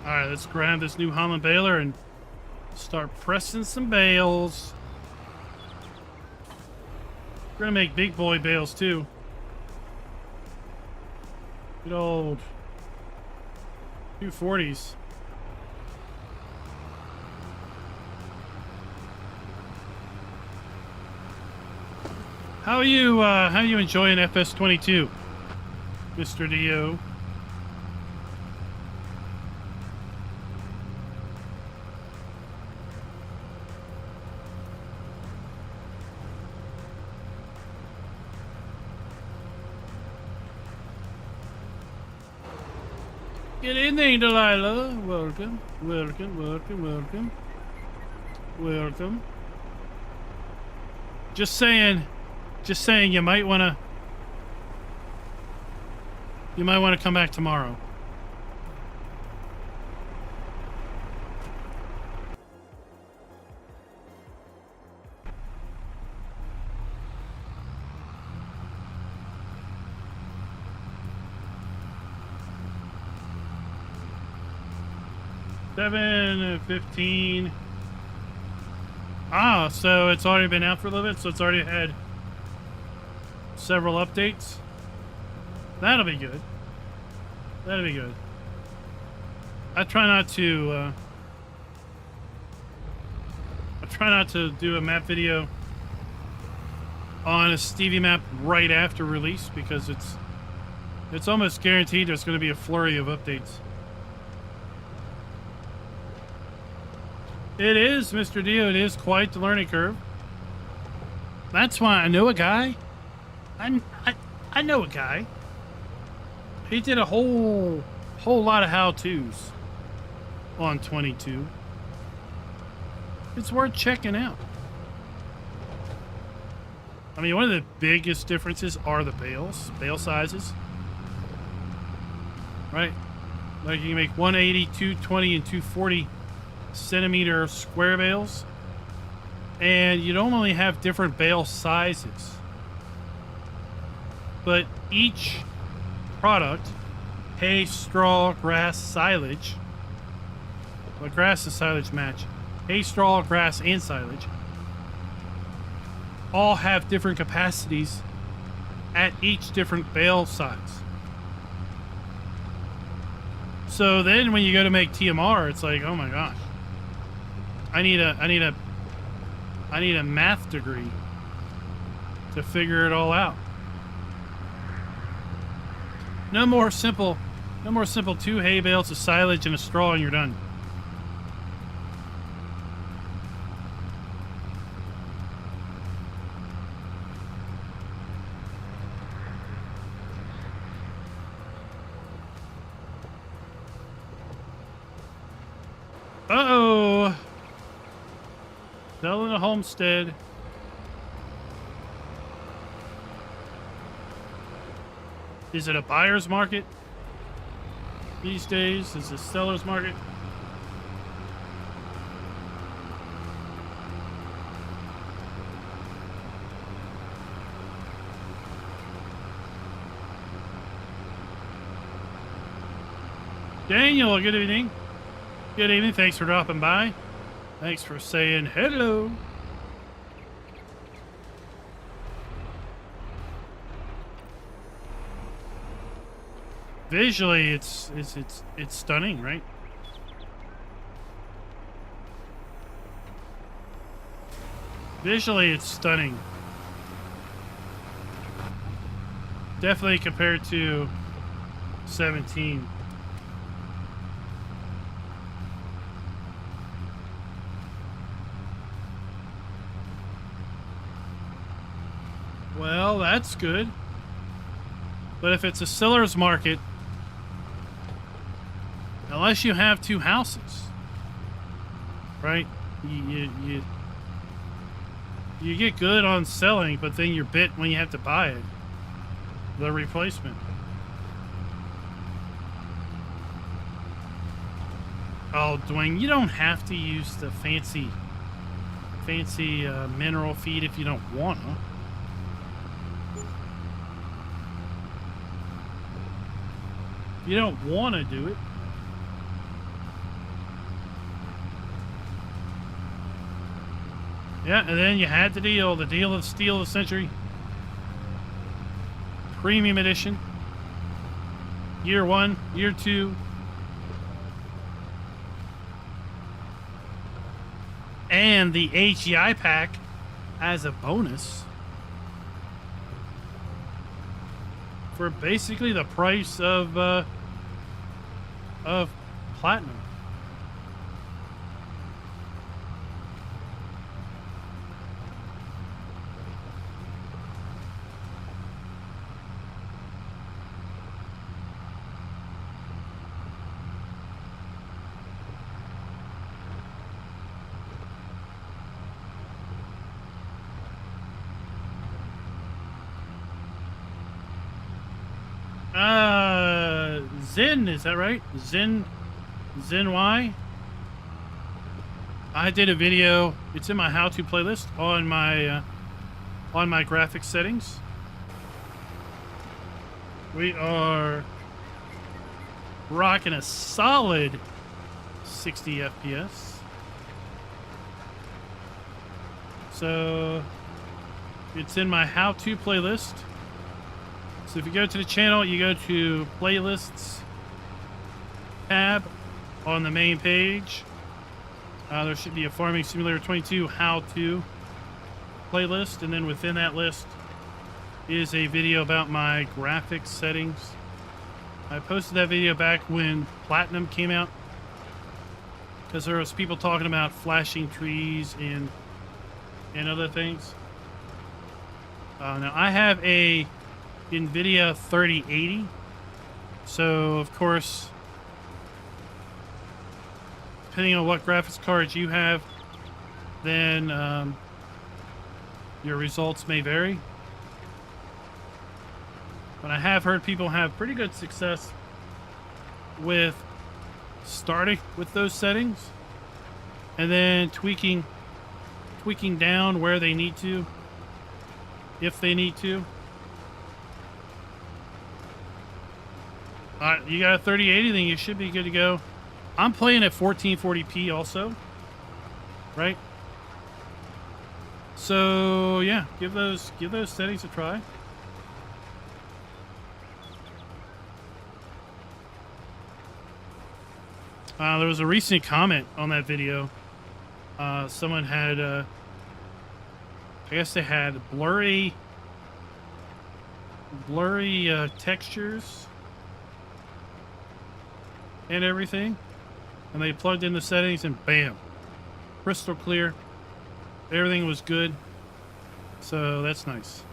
Alright, let's grab this new Holland baler and start pressing some bales. We're gonna make big boy bales too. Good old 240s. How are you enjoying FS22, Mr. Dio? Good evening, Delilah. Welcome, welcome, welcome, welcome, welcome. Just saying, you might want to come back tomorrow. Seven 15. Ah, so it's already been out for a little bit, so it's already had several updates. That'll be good. That'll be good. I try not to do a map video on a Stevie map right after release, because it's almost guaranteed there's going to be a flurry of updates. It is, Mr. Dio. It is quite the learning curve. That's why I know a guy. I know a guy. He did a whole lot of how-tos on 22. It's worth checking out. I mean, one of the biggest differences are the bale sizes. Right? Like you can make 180, 220, and 240 centimeter square bales, and you don't only have different bale sizes, but each product, hay, straw, grass, silage, but grass and silage match, hay, straw, grass, and silage, all have different capacities at each different bale size. So then when you go to make TMR, it's like, oh my gosh, I need a math degree to figure it all out. No more simple 2 hay bales, a silage, and a straw, and you're done. Uh-oh. Selling a homestead. Is it a buyer's market these days? Is it a seller's market? Daniel, good evening. Good evening. Thanks for dropping by. Thanks for saying hello. Visually, it's stunning, right? Visually, it's stunning. Definitely compared to 17. Well, that's good. But if it's a seller's market, unless you have 2 houses, right? You get good on selling, but then you're bit when you have to buy it. The replacement. Oh, Dwayne, you don't have to use the fancy mineral feed if you don't want to. You don't want to do it. Yeah, and then you had the deal of the steal of the century. Premium edition. Year 1, year 2. And the HEI pack as a bonus. For basically the price of platinum. Zen, is that right? Zen Y? I did a video, it's in my how-to playlist on my graphics settings. We are rocking a solid 60 FPS. So it's in my how-to playlist. So if you go to the channel, you go to playlists tab on the main page. There should be a Farming Simulator 22 how-to playlist, and then within that list is a video about my graphics settings. I posted that video back when Platinum came out, because there was people talking about flashing trees and other things. Now I have a NVIDIA 3080, so of course, depending on what graphics cards you have, then your results may vary. But I have heard people have pretty good success with starting with those settings and then tweaking down where they need to, if they need to. You got a 3080, then you should be good to go. I'm playing at 1440p also, right? So yeah, give those settings a try. There was a recent comment on that video. Someone had, I guess they had blurry textures and everything, and they plugged in the settings and bam, crystal clear. Everything was good, so that's nice.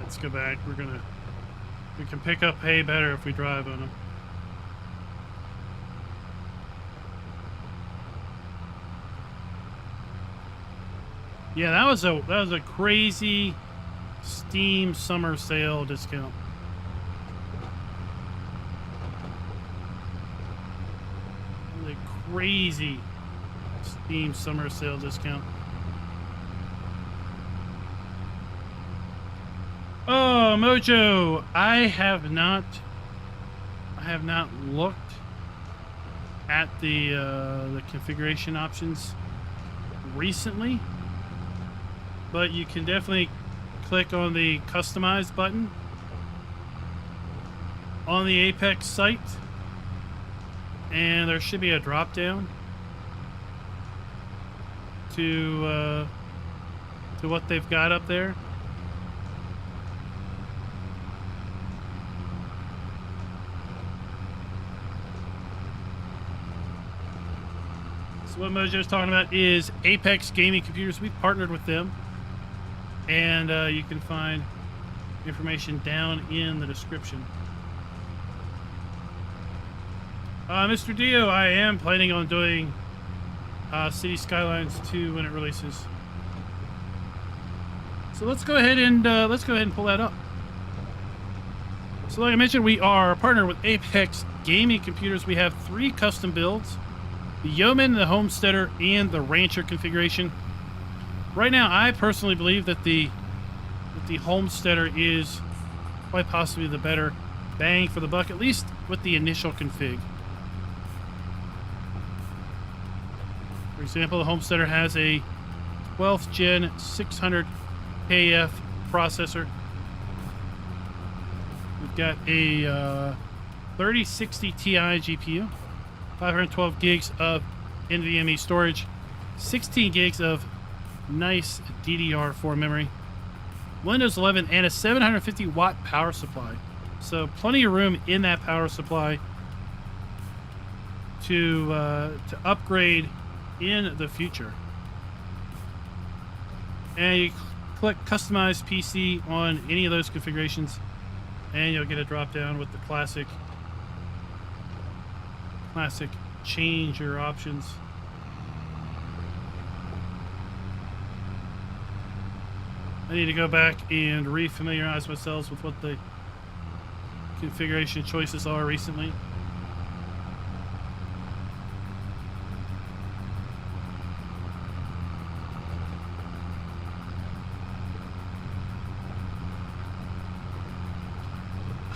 Let's go back. We can pick up hay better if we drive on them. Yeah, that was a crazy Steam summer sale discount. The crazy Steam summer sale discount. Oh, Mojo, I have not looked at the configuration options recently, but you can definitely click on the customize button on the Apex site, and there should be a drop down to what they've got up there. So what Mojo's talking about is Apex Gaming Computers. We've partnered with them, and you can find information down in the description. Mr. Dio, I am planning on doing City Skylines 2 when it releases. So let's go ahead and pull that up. So like I mentioned, we are partnered with Apex Gaming Computers. We have 3 custom builds: the Yeoman, the Homesteader, and the Rancher configuration. Right now, I personally believe that the Homesteader is quite possibly the better bang for the buck, at least with the initial config. For example, the Homesteader has a 12th gen 600KF processor. We've got a 3060 Ti GPU, 512 gigs of NVMe storage, 16 gigs of nice DDR4 memory, Windows 11, and a 750 watt power supply. So plenty of room in that power supply to upgrade in the future. And you click customize PC on any of those configurations, and you'll get a drop down with the classic change your options. I need to go back and refamiliarize myself with what the configuration choices are recently.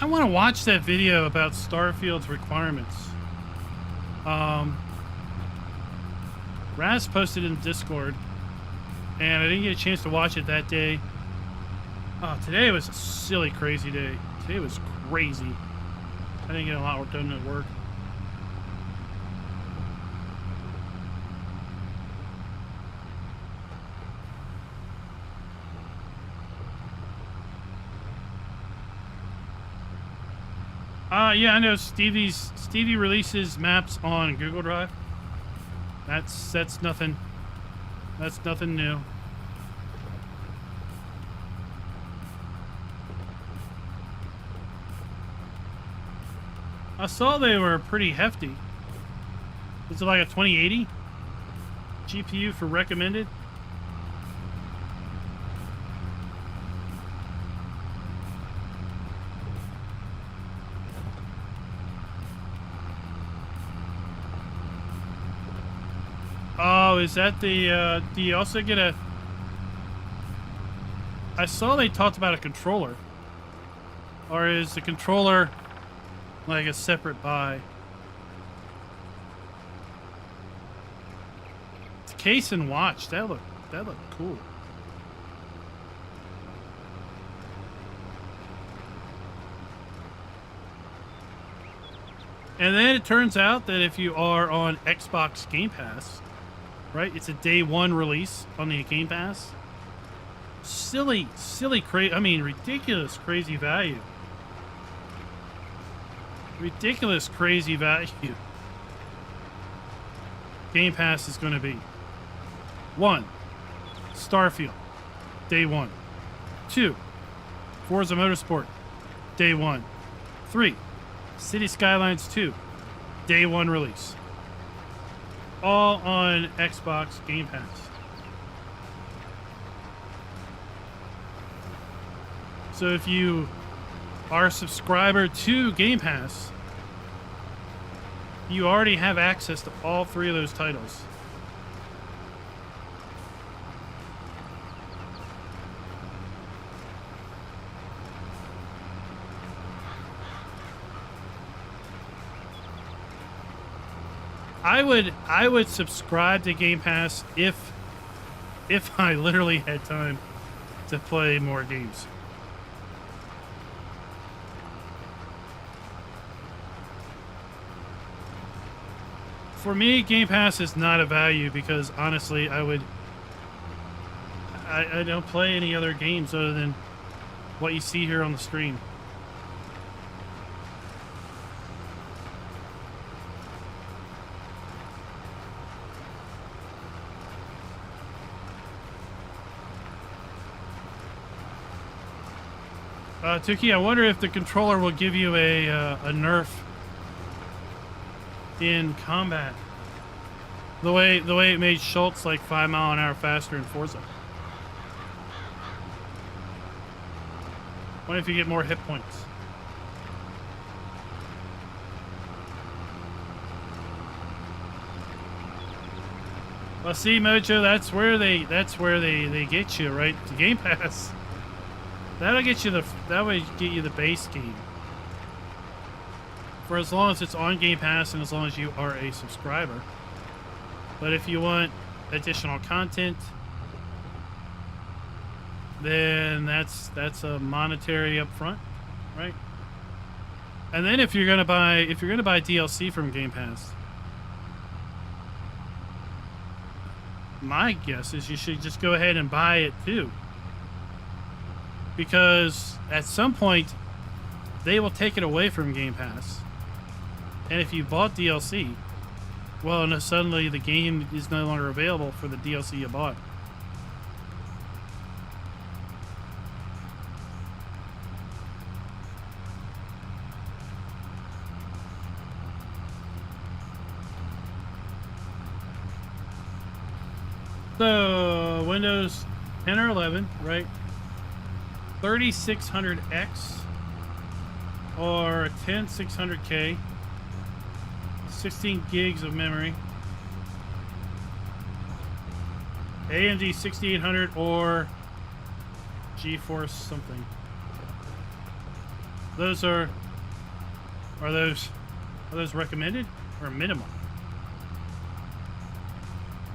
I want to watch that video about Starfield's requirements. Raz posted in Discord, and I didn't get a chance to watch it that day. Oh, today was a silly, crazy day. Today was crazy. I didn't get a lot done at work. Yeah, I know Stevie releases maps on Google Drive. That's nothing. That's nothing new. I saw they were pretty hefty. Is it like a 2080 GPU for recommended? Oh, Oh, is that the, do you also get a... I saw they talked about a controller. Or is the controller like a separate buy? It's case and watch. That looked cool. And then it turns out that if you are on Xbox Game Pass, right? It's a day one release on the Game Pass. Silly, I mean, ridiculous, crazy value. Ridiculous, crazy value. Game Pass is going to be 1. Starfield, day 1. 2. Forza Motorsport, day 1. 3. City Skylines 2, day 1 release. All on Xbox Game Pass. So if you are a subscriber to Game Pass, you already have access to all 3 of those titles. I would subscribe to Game Pass if I literally had time to play more games. For me, Game Pass is not a value because honestly, I don't play any other games other than what you see here on the screen. Tuki, I wonder if the controller will give you a nerf in combat. The way it made Schultz like 5 miles an hour faster in Forza. What if you get more hit points? Well, see, Mojo, that's where they get you, right? The Game Pass. That would get you the base game. For as long as it's on Game Pass and as long as you are a subscriber. But if you want additional content, then that's a monetary upfront, right? And then if you're gonna buy DLC from Game Pass, my guess is you should just go ahead and buy it too. Because at some point, they will take it away from Game Pass. And if you bought DLC, well, no, suddenly the game is no longer available for the DLC you bought. So, Windows 10 or 11, right? 3600X or 10600K, 16 gigs of memory, AMD 6800 or GeForce something. Those are those recommended or minimum?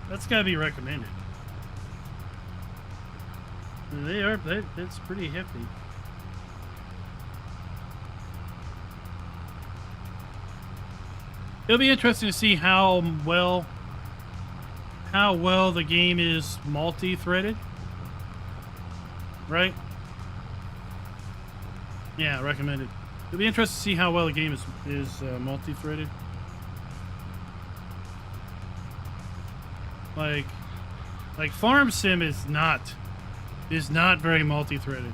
That's got to be recommended. That's pretty hefty. It'll be interesting to see how well the game is multi-threaded. Right? Yeah, recommended. It'll be interesting to see how well the game is multi-threaded. Like Farm Sim is not very multi-threaded.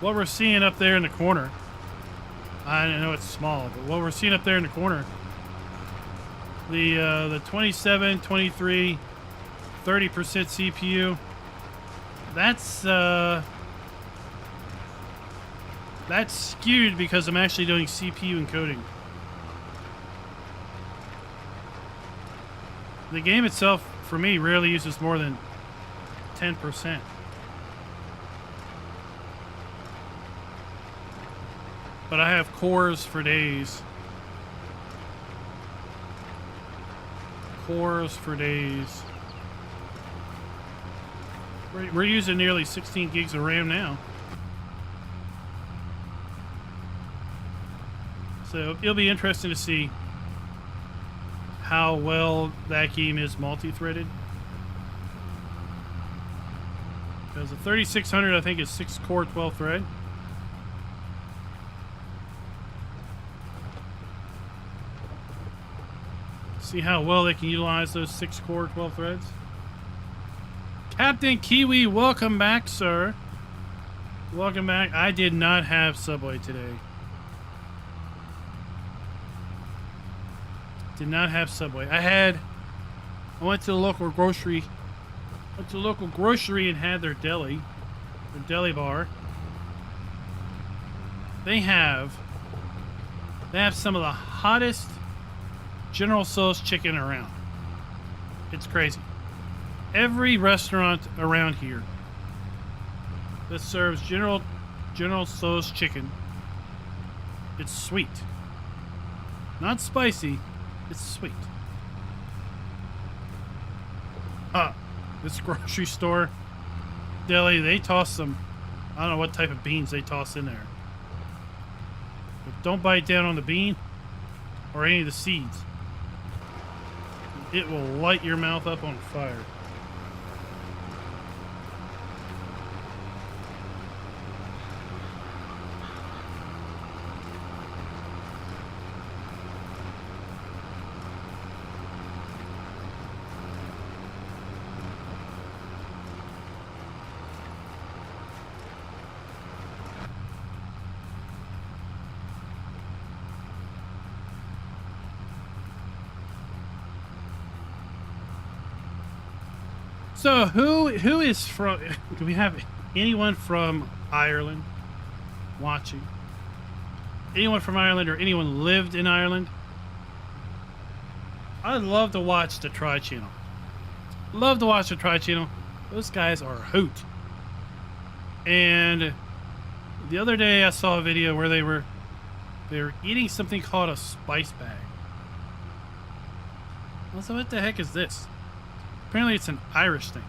What we're seeing up there in the corner, I know it's small, but what we're seeing up there in the corner, the 27, 23, 30% CPU, that's skewed because I'm actually doing CPU encoding. The game itself, for me, rarely uses more than 10%. But I have cores for days. Cores for days. We're using nearly 16 gigs of RAM now. So it'll be interesting to see how well that game is multi-threaded. Because the 3600, I think, is 6-core, 12-thread. See how well they can utilize those 6-core, 12 threads. Captain Kiwi, welcome back, sir. Welcome back. I did not have Subway today. Did not have Subway. I went to the local grocery. Went to the local grocery and had their deli bar. They have some of the hottest General Tso's chicken around. It's crazy. Every restaurant around here that serves General Tso's chicken, it's sweet. Not spicy, it's sweet. This grocery store deli, they toss some, I don't know what type of beans they toss in there. But don't bite down on the bean or any of the seeds. It will light your mouth up on fire. So who is from? Do we have anyone from Ireland watching? Anyone from Ireland or anyone lived in Ireland? I'd love to watch the Try Channel. Love to watch the Try Channel. Those guys are a hoot. And the other day I saw a video where they were eating something called a spice bag. I was like, what the heck is this? Apparently it's an Irish thing.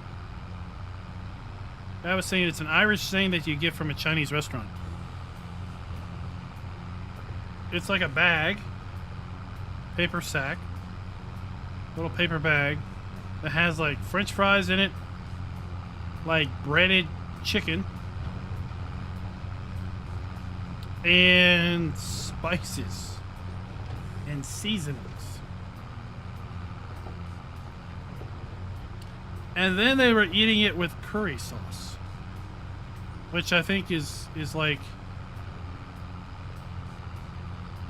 I was saying it's an Irish thing that you get from a Chinese restaurant. It's like a bag, paper sack, little paper bag that has like French fries in it, like breaded chicken, and spices and seasonings. And then they were eating it with curry sauce, which I think is like,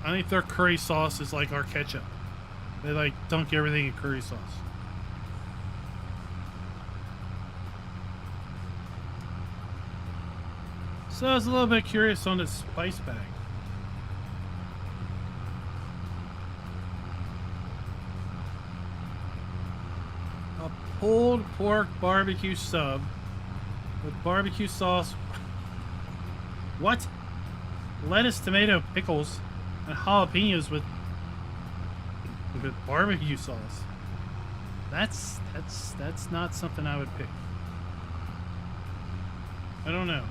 I think their curry sauce is like our ketchup. They like dunk everything in curry sauce. So I was a little bit curious on this spice bag. Pulled pork barbecue sub with barbecue sauce. What? Lettuce, tomato, pickles, and jalapenos with barbecue sauce. That's not something I would pick. I don't know.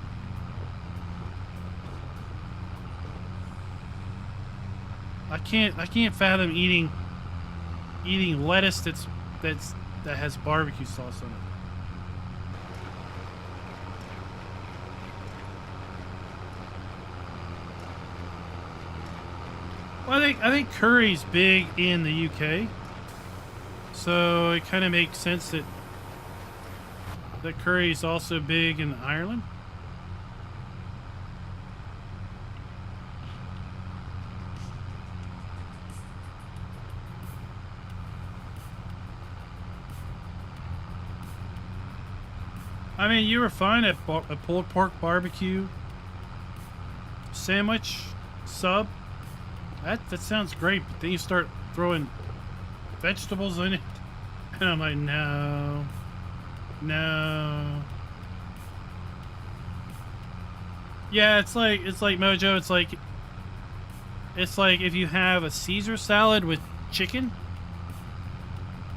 I can't fathom eating lettuce that has barbecue sauce on it. Well, I think curry's big in the UK, so it kind of makes sense that curry's also big in Ireland. I mean, you were fine at a pulled pork barbecue sandwich sub. That sounds great, but then you start throwing vegetables in it And I'm like, no. No. Yeah, it's like Mojo, it's like if you have a Caesar salad with chicken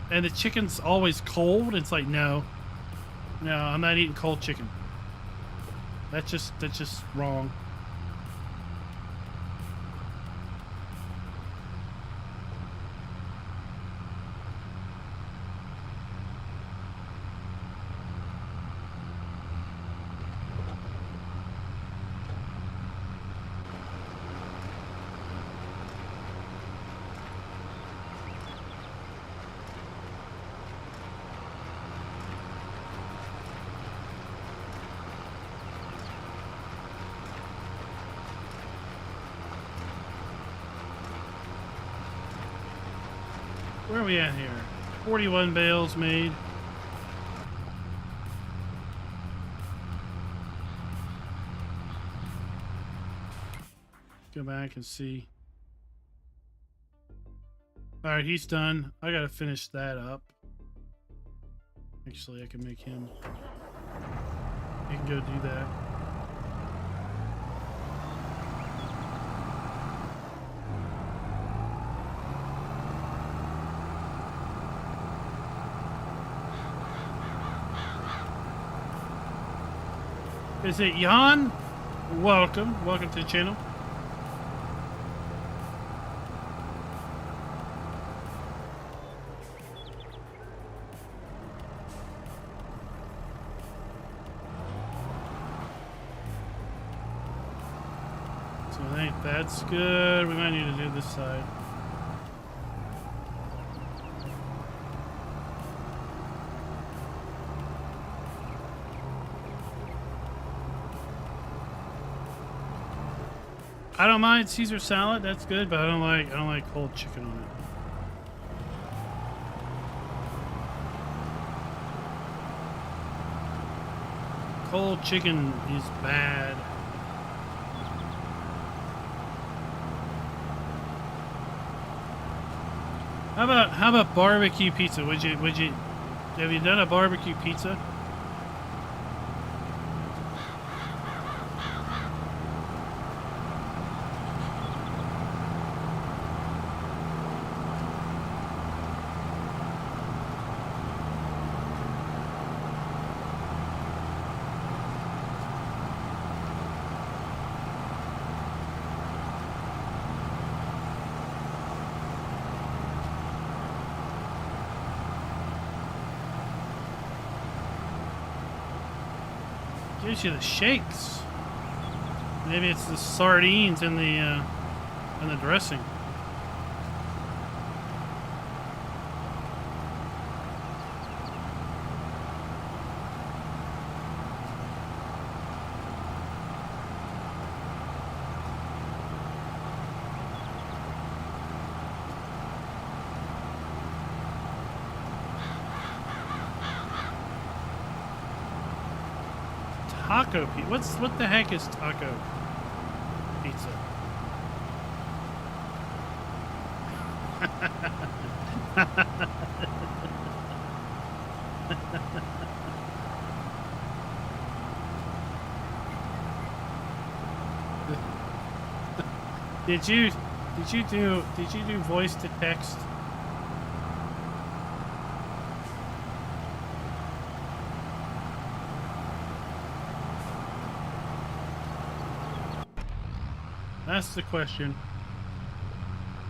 and the chicken's always cold, it's like, no, I'm not eating cold chicken. That's just wrong. Where are we at here? 41 bales made. Go back and see. All right, he's done. I gotta finish that up. Actually, I can make him. He can go do that. Is it Jan? Welcome. Welcome to the channel. So I think that's good. We might need to do this side. I don't mind Caesar salad, that's good, but I don't like cold chicken on it. Cold chicken is bad. How about barbecue pizza? Have you done a barbecue pizza? Gives you the shakes. Maybe it's the sardines in the dressing. Taco pizza. What the heck is taco pizza? Did you do voice to text? That's the question.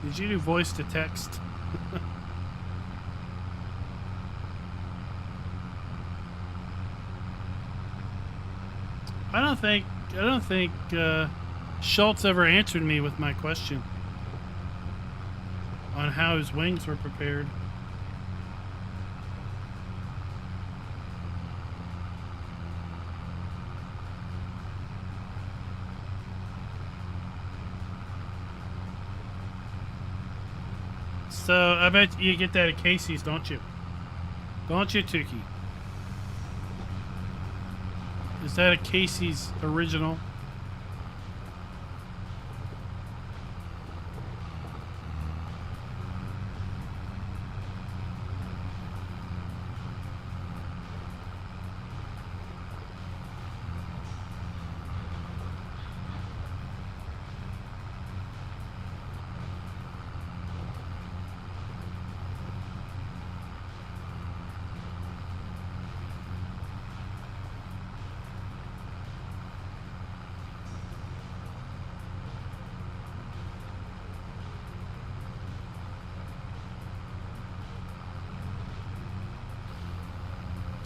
Did you do voice to text? I don't think Schultz ever answered me with my question on how his wings were prepared. So I bet you get that at Casey's, don't you? Don't you, Tukey? Is that a Casey's original?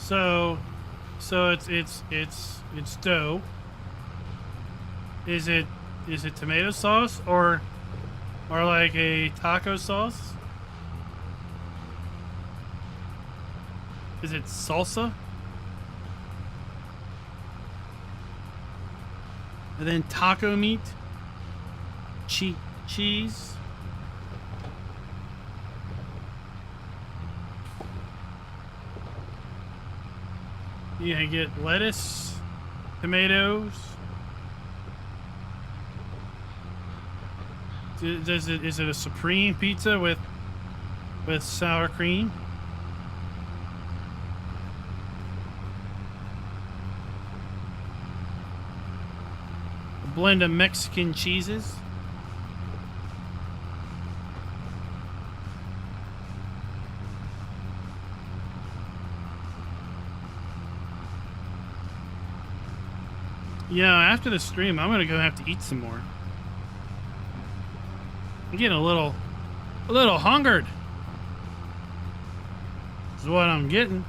So it's dough. Is it tomato sauce or like a taco sauce? Is it salsa? And then taco meat, cheese. You get lettuce, tomatoes. Is it a supreme pizza with sour cream? A blend of Mexican cheeses. Yeah, after the stream, I'm gonna go have to eat some more. I'm getting a little hungered. Is what I'm getting.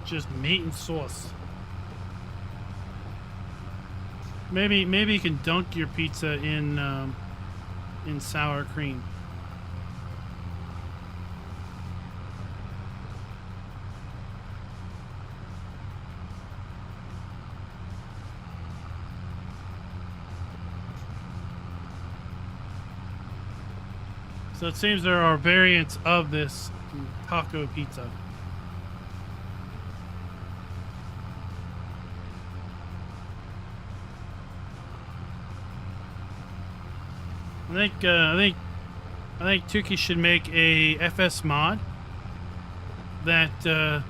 Just meat and sauce. Maybe you can dunk your pizza in sour cream. So it seems there are variants of this taco pizza. I think Tuki should make a FS mod that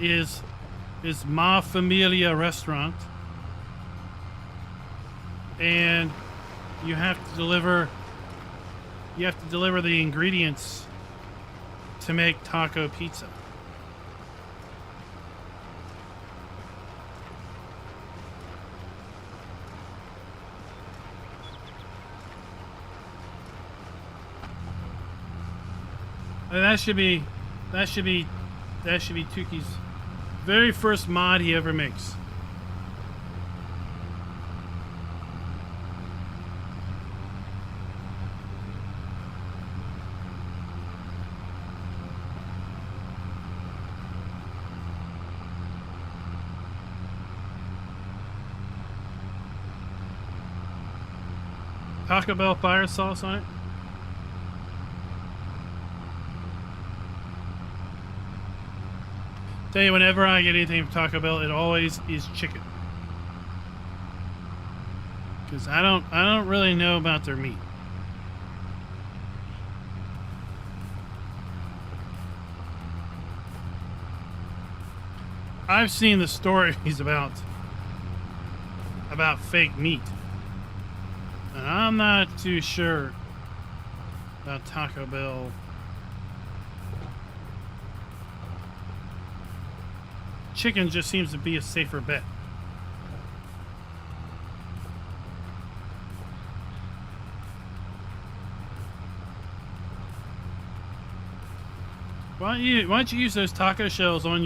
is Ma Familia restaurant, and you have to deliver the ingredients to make taco pizza. And that should be Tuki's very first mod he ever makes. Taco Bell fire sauce on it. Tell you, whenever I get anything from Taco Bell, it always is chicken. Because I don't really know about their meat. I've seen the stories about fake meat, and I'm not too sure about Taco Bell. Chicken just seems to be a safer bet. Why don't you use those taco shells on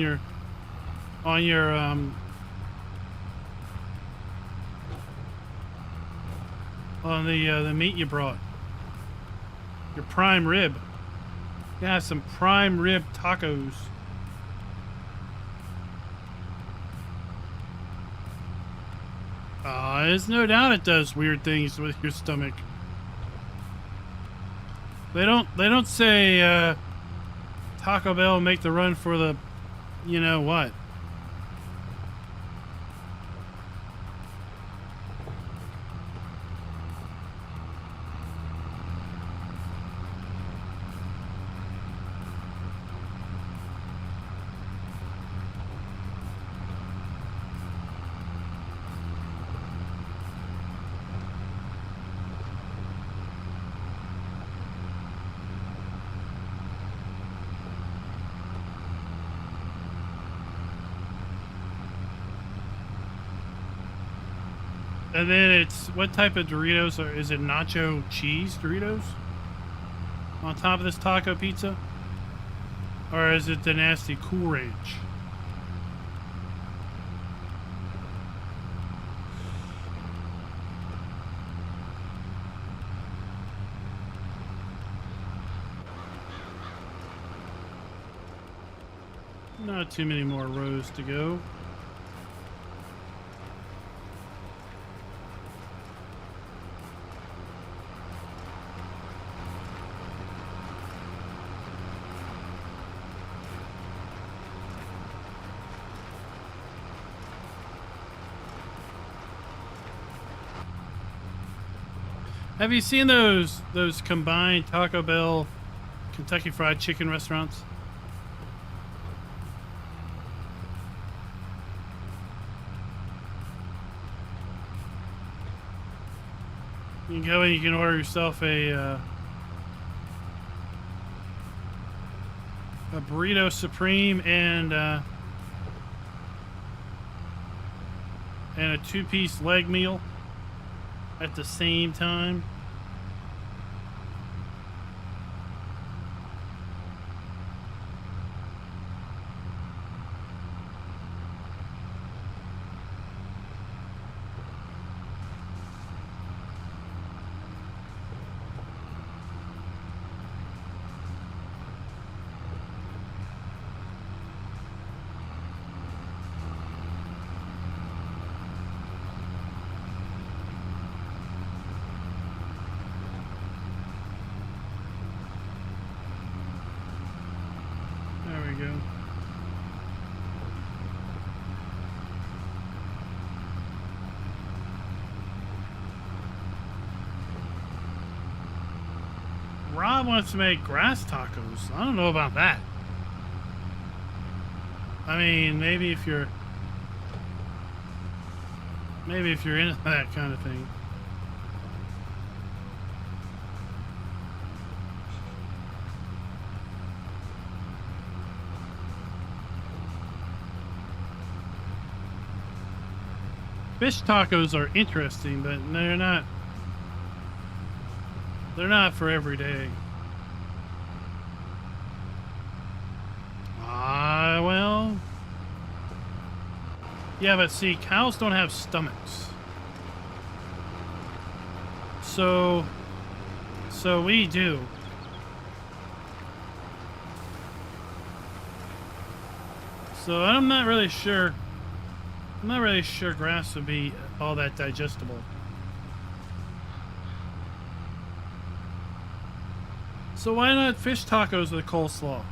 the meat you brought? Your prime rib. You have some prime rib tacos. There's no doubt it does weird things with your stomach. They don't say Taco Bell make the run for the you know what. And then it's, what type of Doritos are, is it nacho cheese Doritos? On top of this taco pizza? Or is it the nasty Cool Ranch? Not too many more rows to go. Have you seen those combined Taco Bell, Kentucky Fried Chicken restaurants? You can go and you can order yourself a burrito supreme and a 2-piece leg meal at the same time. Rob wants to make grass tacos. I don't know about that. I mean, maybe if you're into that kind of thing. Fish tacos are interesting, but they're not for every day. Well, yeah, but see, cows don't have stomachs. So we do. So I'm not really sure grass would be all that digestible. So why not fish tacos with coleslaw?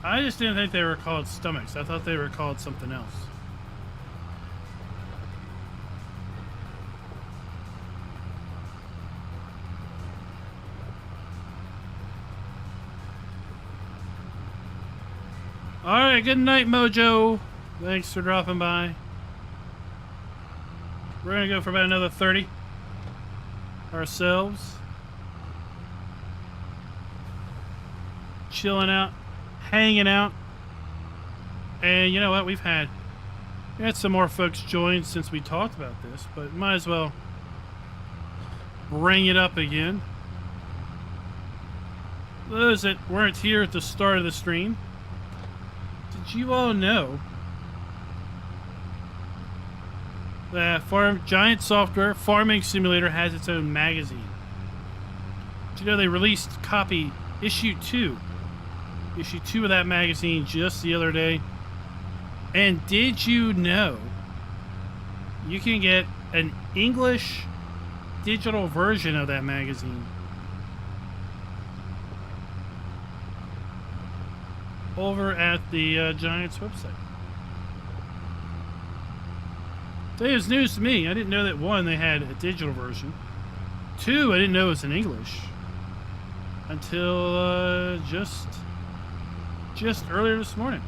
I just didn't think they were called stomachs. I thought they were called something else. Alright, good night, Mojo. Thanks for dropping by. We're gonna go for about another 30 ourselves. Chilling out, hanging out. And you know what? We had some more folks join since we talked about this, but might as well bring it up again. Those that weren't here at the start of the stream, did you all know that Giant Software Farming Simulator has its own magazine? Did you know they released copy issue 2 of that magazine just the other day? And did you know you can get an English digital version of that magazine over at the Giants website? Today was news to me. I didn't know that, 1, they had a digital version. 2, I didn't know it was in English until just earlier this morning.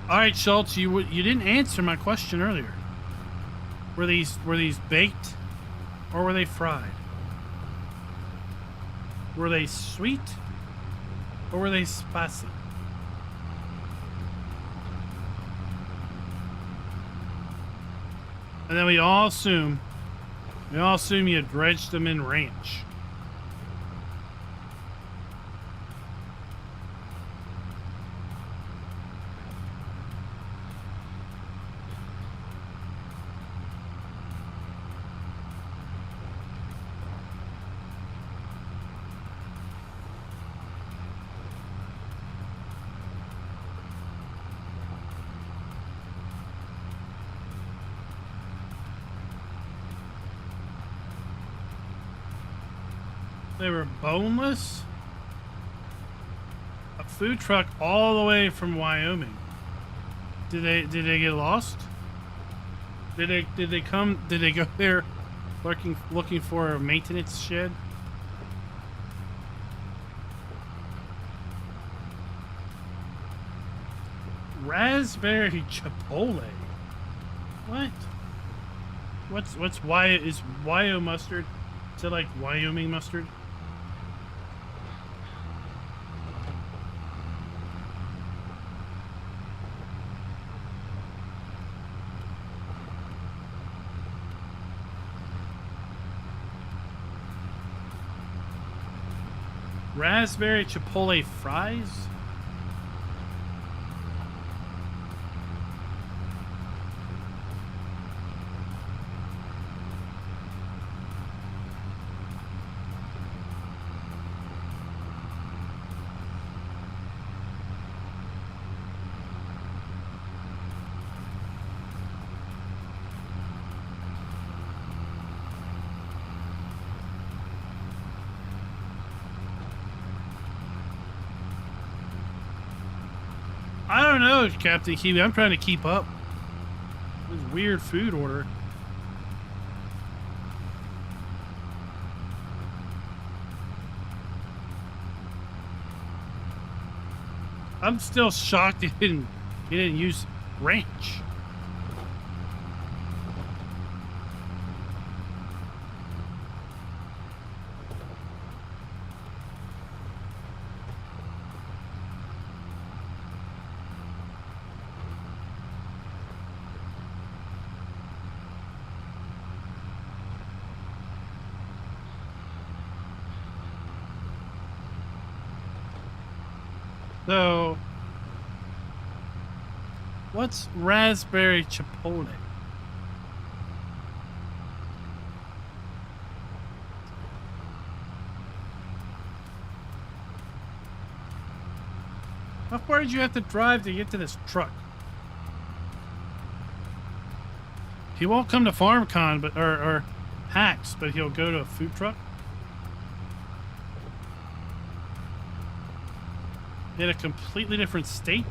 All right, Schultz, you didn't answer my question earlier. Were these baked or were they fried? Were they sweet Or were they spicy? And then we all assume you dredged them in ranch. They were boneless? A food truck all the way from Wyoming. Did they get lost? Did they go there looking for a maintenance shed? Raspberry chipotle. What? What's is Wyo mustard? Is it like Wyoming mustard? Raspberry chipotle fries? I don't know, Captain Kiwi. I'm trying to keep up. This weird food order. I'm still shocked he didn't use ranch. So, what's raspberry chipotle? How far did you have to drive to get to this truck? He won't come to FarmCon, but or PAX, but he'll go to a food truck. In a completely different state?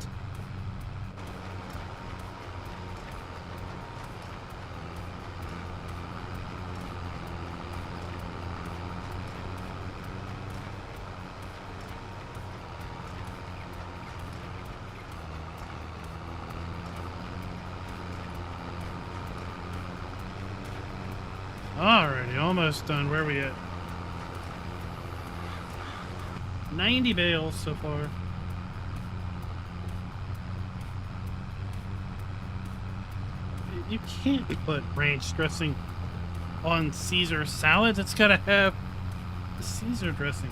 Alrighty, almost done. Where are we at? 90 bales so far. You can't put ranch dressing on Caesar salads. It's gotta have the Caesar dressing.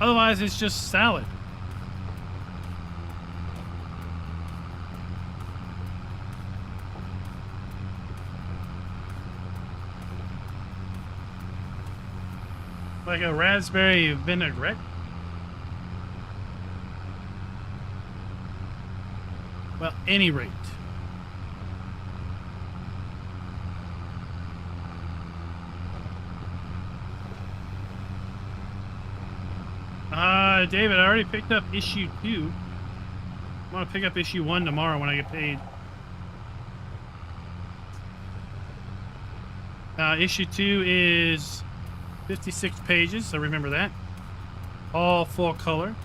Otherwise, it's just salad. Like a raspberry vinaigrette. Well, any rate. David, I already picked up issue 2. I want to pick up issue 1 tomorrow when I get paid. Issue 2 is 56 pages, so remember that. All full color.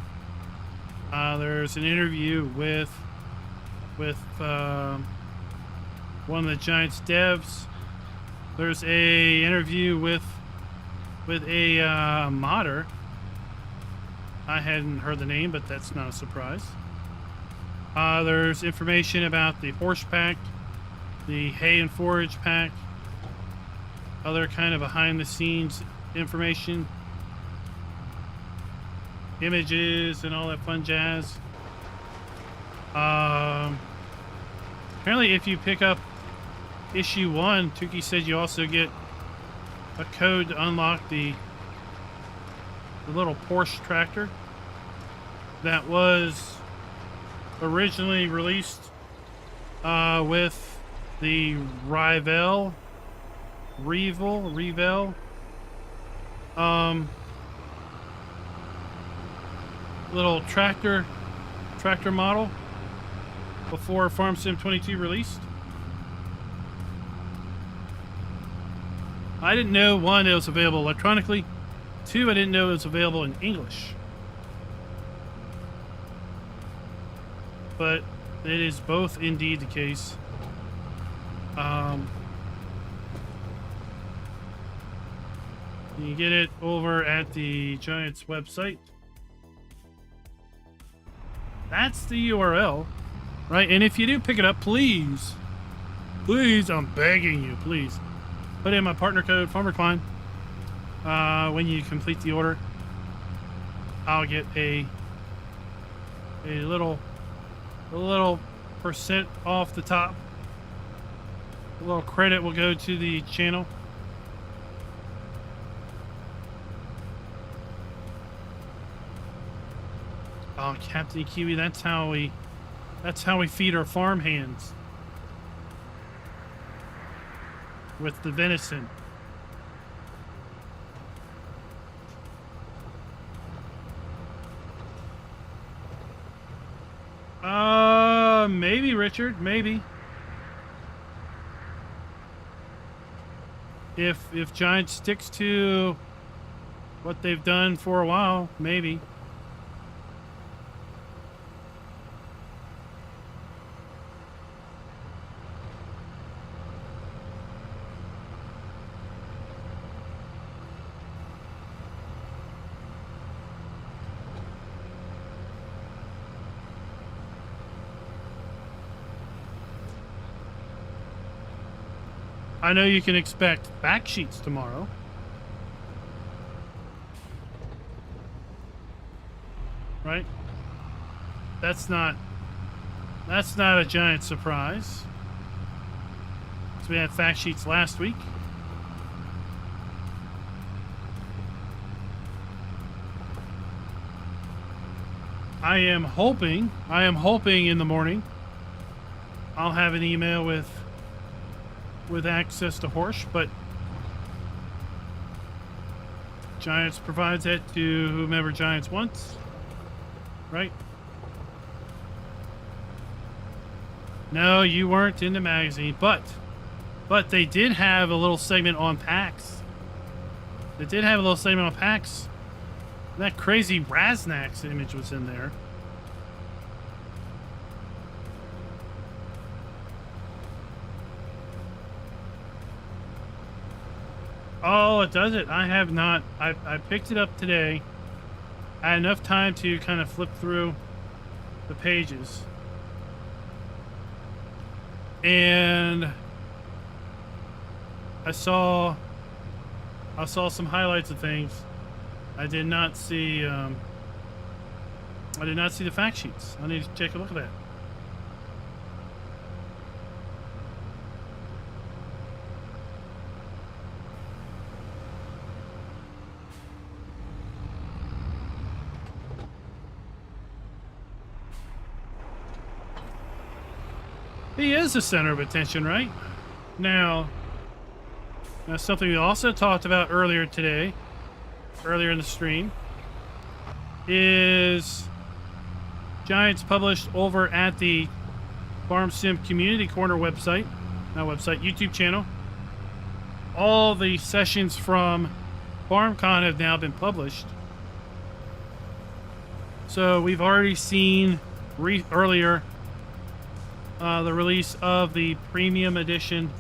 There's an interview with one of the Giants devs. There's a interview with a modder. I hadn't heard the name, but that's not a surprise. There's information about the horse pack, the hay and forage pack, other kind of behind the scenes information, images and all that fun jazz. Apparently if you pick up issue 1, Tuki said you also get a code to unlock the little Porsche tractor that was originally released with the Revel little tractor model before Farm Sim 22 released. I didn't know, 1, it was available electronically. 2, I didn't know it was available in English. But it is both indeed the case. You can get it over at the Giants website. That's the URL, right? And if you do pick it up, please, I'm begging you, please, put in my partner code, FARMER-KLEIN. When you complete the order, I'll get a little percent off the top. A little credit will go to the channel. Oh, Captain Kiwi, that's how we feed our farm hands. With the venison. Maybe, Richard, maybe. If Giant sticks to what they've done for a while, maybe. I know you can expect fact sheets tomorrow. Right? That's not a giant surprise. So we had fact sheets last week. I am hoping in the morning I'll have an email with access to horse, but Giants provides it to whomever Giants wants, right? No, you weren't in the magazine, but they did have a little segment on packs. They did have a little segment on packs. That crazy Raznax image was in there. Oh, it does it. I have not. I picked it up today. I had enough time to kind of flip through the pages. And I saw some highlights of things. I did not see the fact sheets. I need to take a look at that. He is the center of attention, right? Now, something we also talked about earlier today, earlier in the stream, is Giants published over at the Farm Sim Community Corner website, YouTube channel. All the sessions from FarmCon have now been published. So we've already seen earlier the release of the premium edition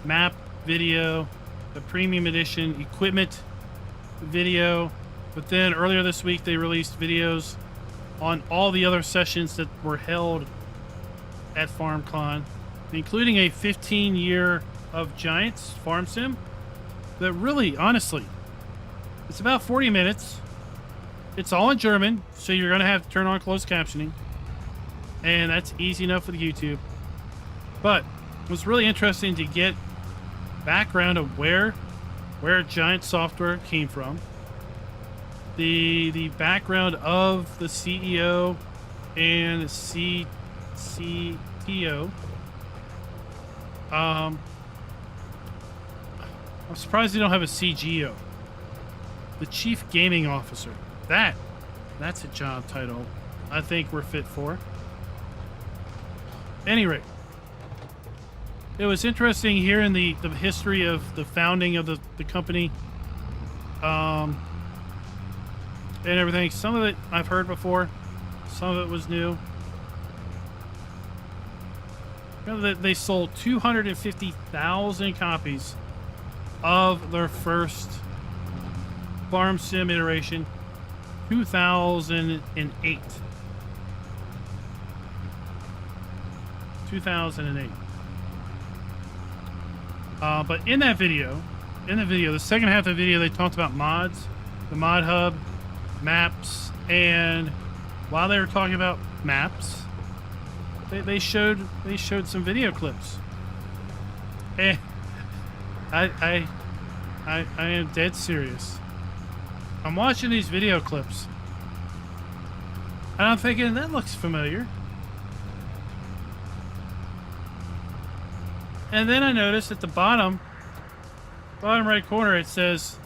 map video, the premium edition equipment video, But then earlier this week, they released videos on all the other sessions that were held at FarmCon, including a 15-year of Giants farm sim that really, honestly, it's about 40 minutes. It's all in German, so you're going to have to turn on closed captioning. And that's easy enough with YouTube. But it was really interesting to get background of where Giant Software came from. The background of the CEO and CTO. I'm surprised they don't have a CGO. The Chief Gaming Officer. That's a job title I think we're fit for. Any rate, it was interesting hearing the history of the founding of the company. And everything. Some of it I've heard before. Some of it was new. You know that they sold 250,000 copies of their first farm sim iteration, 2008. 2008. But in that video, the second half of the video, they talked about mods, the mod hub, maps, and while they were talking about maps, they showed some video clips. And I am dead serious. I'm watching these video clips, and I'm thinking that looks familiar. And then I noticed at the bottom right corner, it says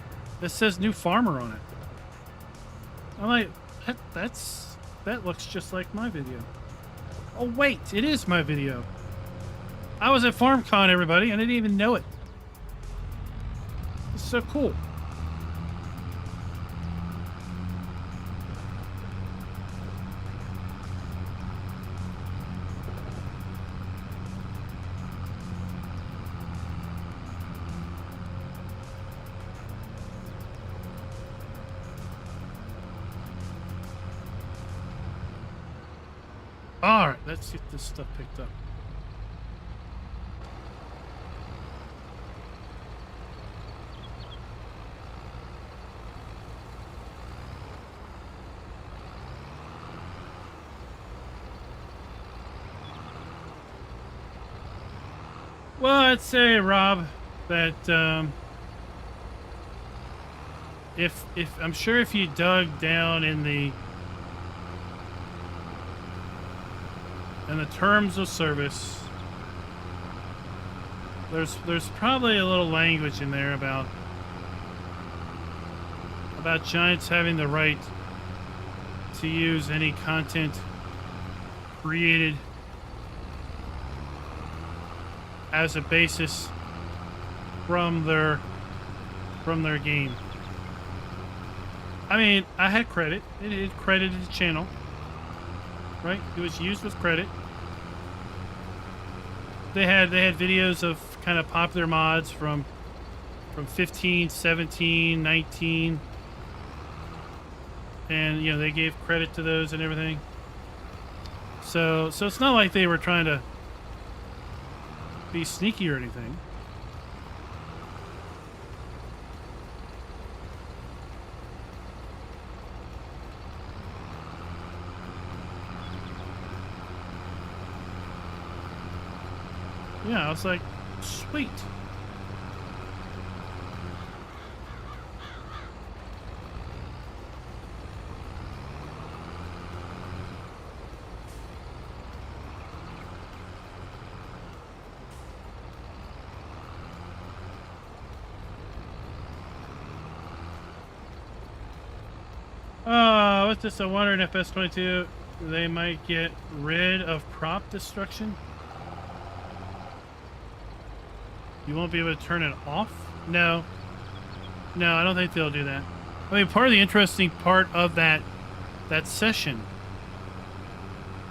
New Farmer on it. I'm like, that looks just like my video. Oh wait, it is my video. I was at FarmCon, everybody. I didn't even know it. It's so cool. All right, let's get this stuff picked up. Well, I'd say, Rob, that if I'm sure if you dug down in the terms of service, there's probably a little language in there about Giants having the right to use any content created as a basis from their game. I mean, I had credit. It credited the channel. Right? It was used with credit. They had videos of kind of popular mods from 15, 17, 19. And, you know, they gave credit to those and everything. So it's not like they were trying to be sneaky or anything. Yeah, I was like, sweet. What's this? I wonder in FS22 they might get rid of prop destruction. You won't be able to turn it off? No, I don't think they'll do that. I mean, part of the interesting part of that session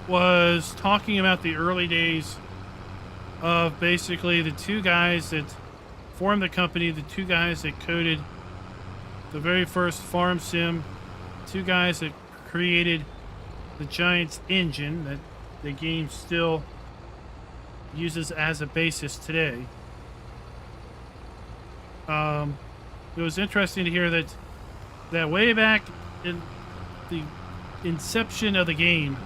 was talking about the early days of basically the two guys that formed the company, the two guys that coded the very first farm sim. Two guys that created the Giants engine that the game still uses as a basis today. It was interesting to hear that way back in the inception of the game,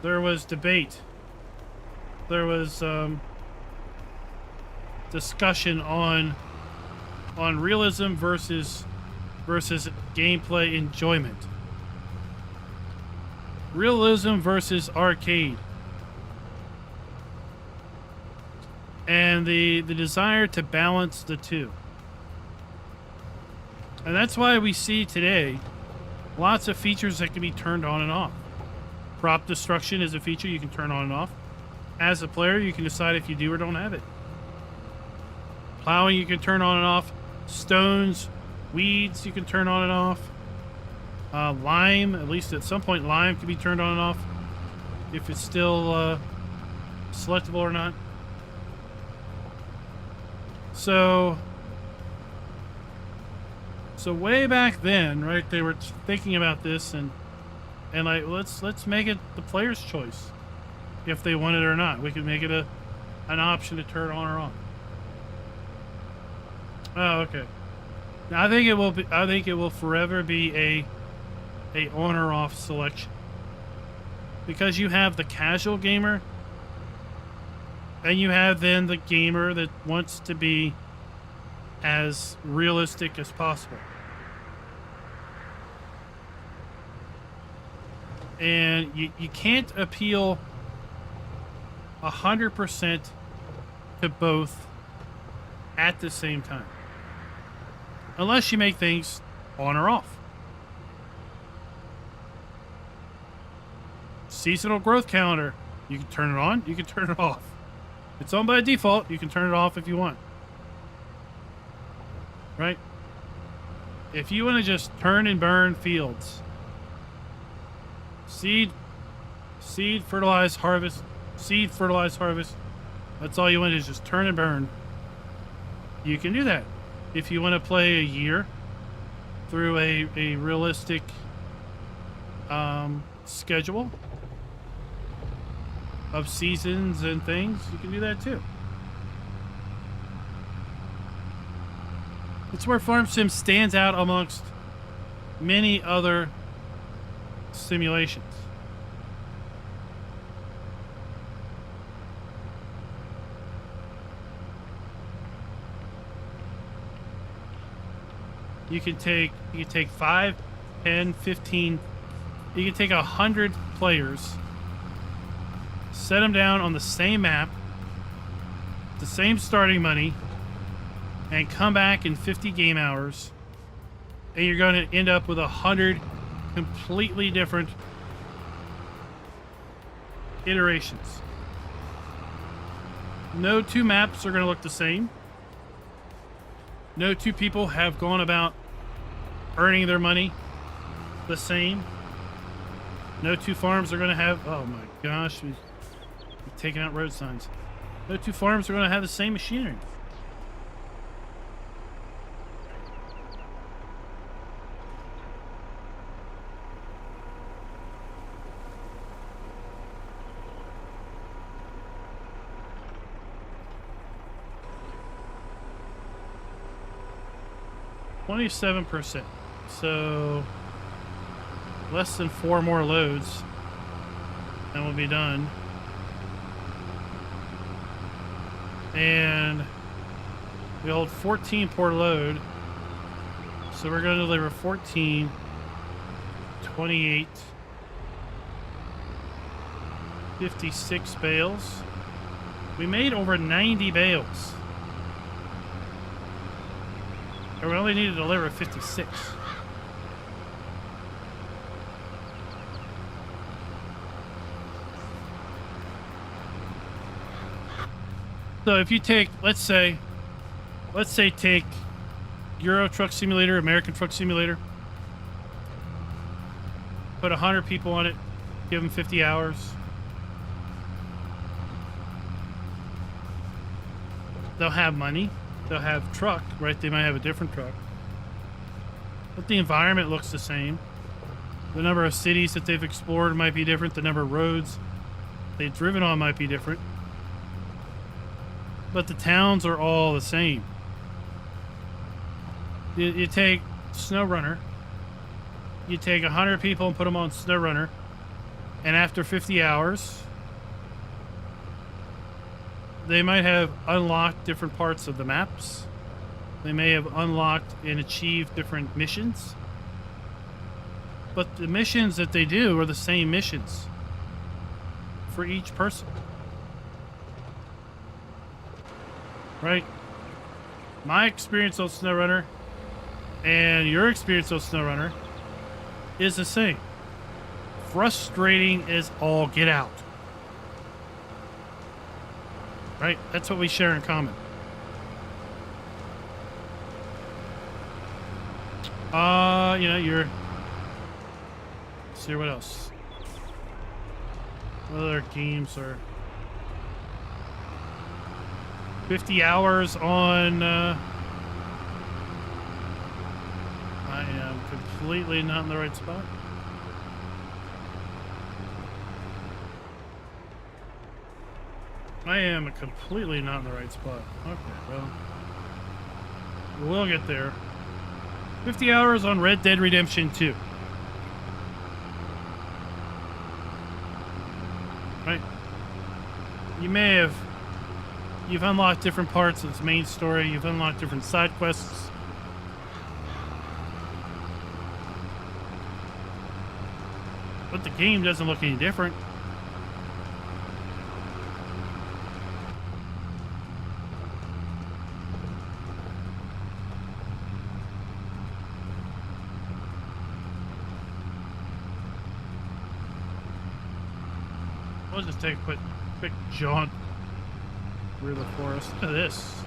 there was debate. There was discussion on realism versus gameplay enjoyment. Realism versus arcade. And the desire to balance the two. And that's why we see today lots of features that can be turned on and off. Crop destruction is a feature you can turn on and off. As a player, you can decide if you do or don't have it. Plowing you can turn on and off. Stones, weeds you can turn on and off. Lime, at least at some point, lime can be turned on and off if it's still selectable or not. So way back then, right, they were thinking about this and like let's make it the player's choice if they want it or not. We can make it an option to turn on or off. Oh, okay. Now I think it will forever be a on or off selection, because you have the casual gamer and you have then the gamer that wants to be as realistic as possible. And you can't appeal 100% to both at the same time, unless you make things on or off. Seasonal growth calendar, you can turn it on, you can turn it off. It's on by default, you can turn it off if you want. Right? If you want to just turn and burn fields, seed, fertilize, harvest, seed, fertilize, harvest, that's all you want is just turn and burn. You can do that. If you want to play a year through a realistic schedule of seasons and things, you can do that too. It's where Farm Sim stands out amongst many other simulations. You can take 5, 10, 15, you can take 100 players, set them down on the same map, the same starting money, and come back in 50 game hours, and you're going to end up with 100 completely different iterations. No two maps are going to look the same. No two people have gone about earning their money the same. No two farms are going to have, oh my gosh, we've taken out road signs. No two farms are going to have the same machinery. %, so less than 4 more loads and we'll be done. And we hold 14 per load, so we're going to deliver 14, 28, 56 bales. We made over 90 bales. And we only need to deliver 56. So if you take, let's say take Euro Truck Simulator, American Truck Simulator, put 100 people on it, give them 50 hours. They'll have money. They'll have truck, right? They might have a different truck. but the environment looks the same. The number of cities that they've explored might be different. The number of roads they've driven on might be different. But the towns are all the same. You take SnowRunner. You take 100 people and put them on SnowRunner. And after 50 hours, they might have unlocked different parts of the maps. They may have unlocked and achieved different missions. But the missions that they do are the same missions for each person. Right? My experience on SnowRunner and your experience on SnowRunner is the same. Frustrating as all get out. Right? That's what we share in common. You know, you're... Let's see what else. What other games are... 50 hours on... I am completely not in the right spot. I am completely not in the right spot. Okay, well... We'll get there. 50 hours on Red Dead Redemption 2. Right? You may have... You've unlocked different parts of its main story. You've unlocked different side quests. But the game doesn't look any different. I'll just take a quick jaunt through the forest. Look at this.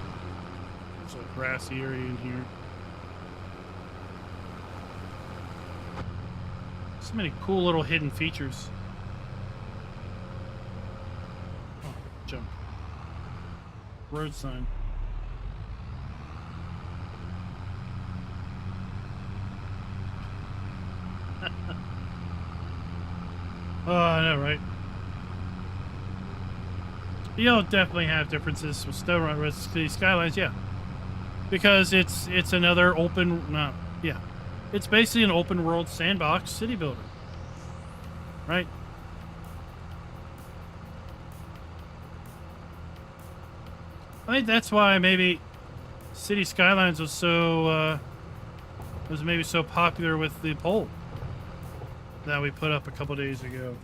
There's a grassy area in here. So many cool little hidden features. Oh, jump. Road sign. Oh, I know, right? You'll definitely have differences with SnowRunner with City Skylines, yeah. Because it's another open, yeah. It's basically an open world sandbox city builder. Right? I think that's why maybe City Skylines was so, was maybe so popular with the poll that we put up a couple days ago.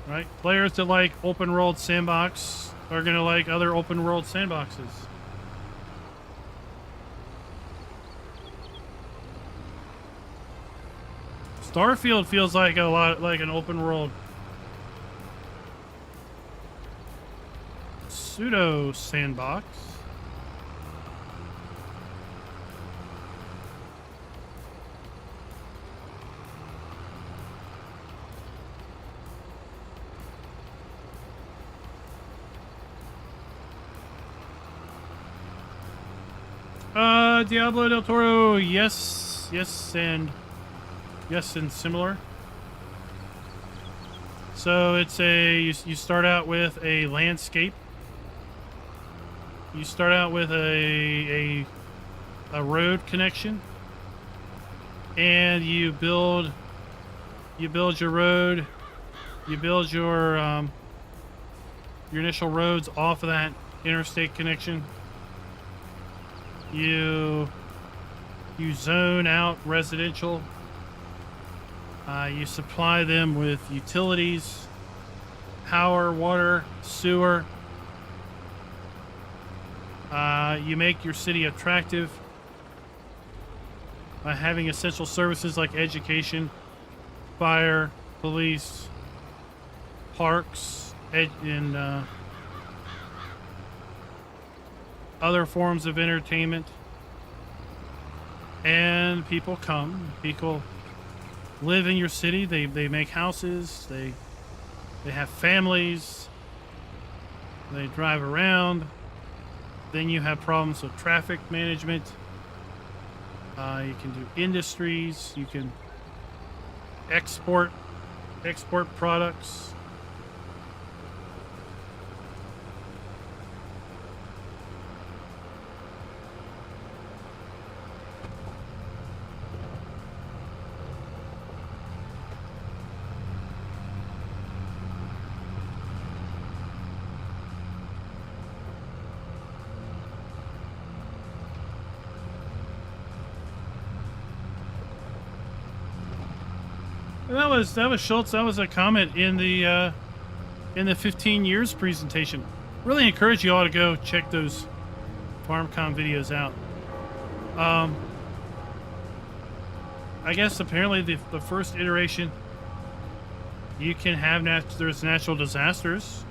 Right? Players that like open world sandbox are going to like other open world sandboxes. Starfield feels like a lot like an open world pseudo sandbox. Diablo del Toro, yes, and similar. So it's you start out with a landscape. You start out with a road connection, and you build your road. You build your initial roads off of that interstate connection. You zone out residential. You supply them with utilities, power, water, sewer. You make your city attractive by having essential services like education, fire, police, parks, and other forms of entertainment. And people come. People live in your city. They make houses. They have families. They drive around. Then you have problems with traffic management. You can do industries. You can export products. And that was Schultz. That was a comment in the 15 years presentation. Really encourage you all to go check those FarmCon videos out. I guess apparently the first iteration, you can have there's natural disasters.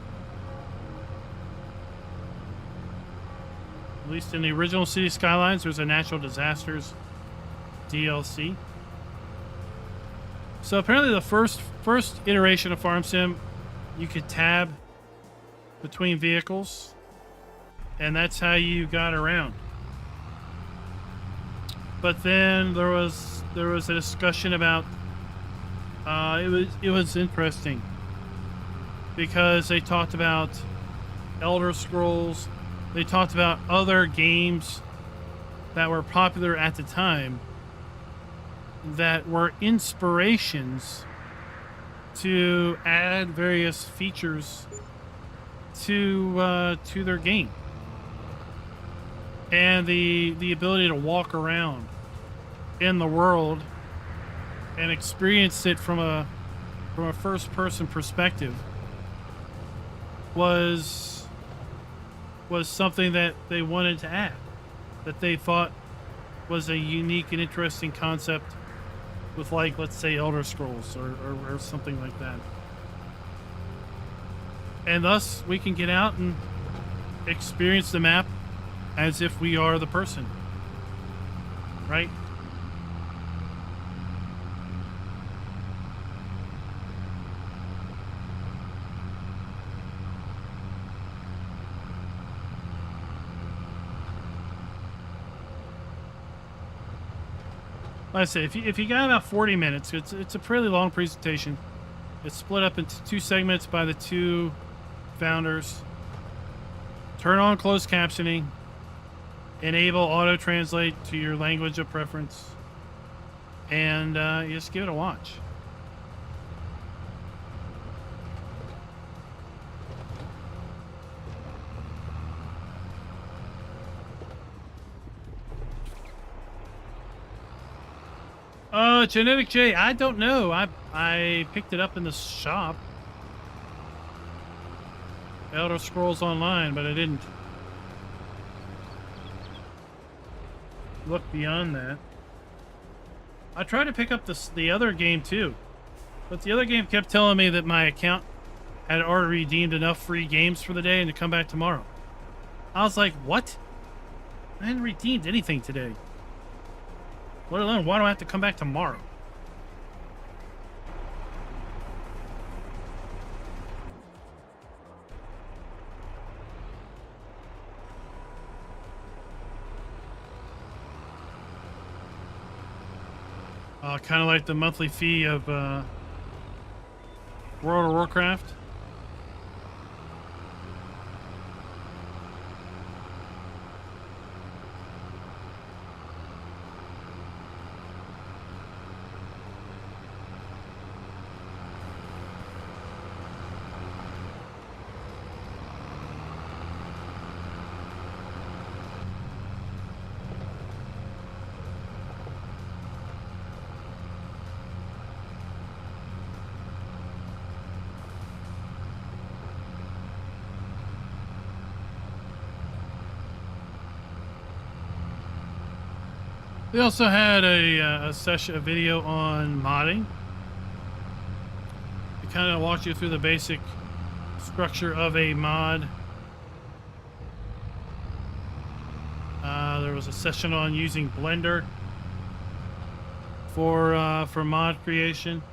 At least in the original City Skylines, there's a natural disasters DLC. So apparently the first iteration of Farm Sim, you could tab between vehicles, and that's how you got around. But then there was a discussion about it was interesting because they talked about Elder Scrolls, they talked about other games that were popular at the time that were inspirations to add various features to their game, and the ability to walk around in the world and experience it from a first-person perspective was something that they wanted to add, that they thought was a unique and interesting concept with, like, let's say Elder Scrolls or something like that. And thus we can get out and experience the map as if we are the person, right? Like I say, if you got about 40 minutes, it's a pretty long presentation. It's split up into two segments by the two founders. Turn on closed captioning. Enable auto translate to your language of preference, and just give it a watch. Genetic J, I don't know. I picked it up in the shop. Elder Scrolls Online, but I didn't look beyond that. I tried to pick up the other game too, but the other game kept telling me that my account had already redeemed enough free games for the day and to come back tomorrow. I was like, what? I hadn't redeemed anything today. Let alone, why do I have to come back tomorrow? Kind of like the monthly fee of World of Warcraft. They also had a video on modding. It kind of walked you through the basic structure of a mod. There was a session on using Blender for mod creation.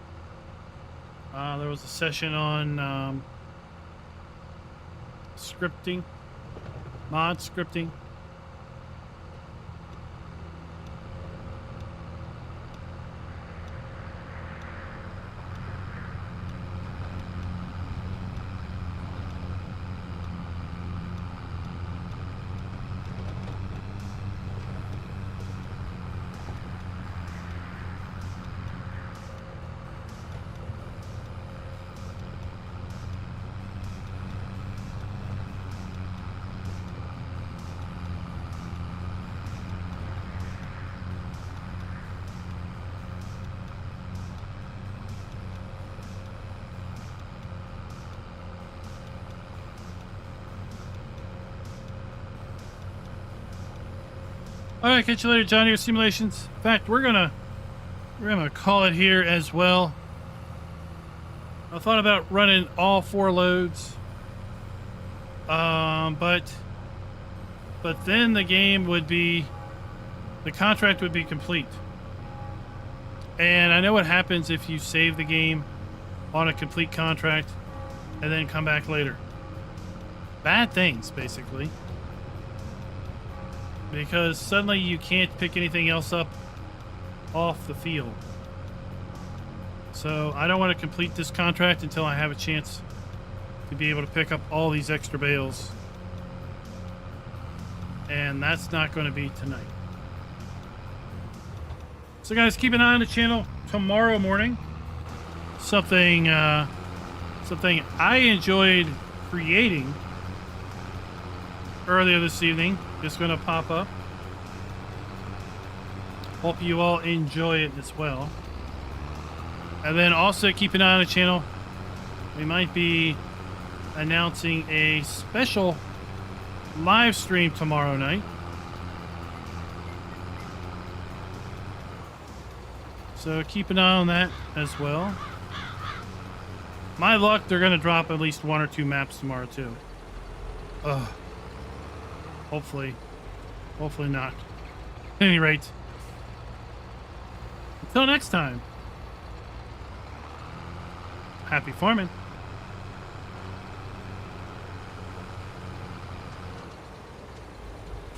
There was a session on scripting, mod scripting. All right, catch you later, John. Here, simulations. In fact, we're gonna call it here as well. I thought about running all 4 loads, but then the contract would be complete. And I know what happens if you save the game on a complete contract and then come back later. Bad things, basically. Because suddenly you can't pick anything else up off the field. So I don't want to complete this contract until I have a chance to be able to pick up all these extra bales. And that's not going to be tonight. So guys, keep an eye on the channel tomorrow morning. Something I enjoyed creating earlier this evening is going to pop up. Hope you all enjoy it as well. And then also keep an eye on the channel. We might be announcing a special live stream tomorrow night. So keep an eye on that as well. My luck, they're going to drop at least 1 or 2 maps tomorrow too. Ugh. Hopefully not. At any rate, until next time, happy farming.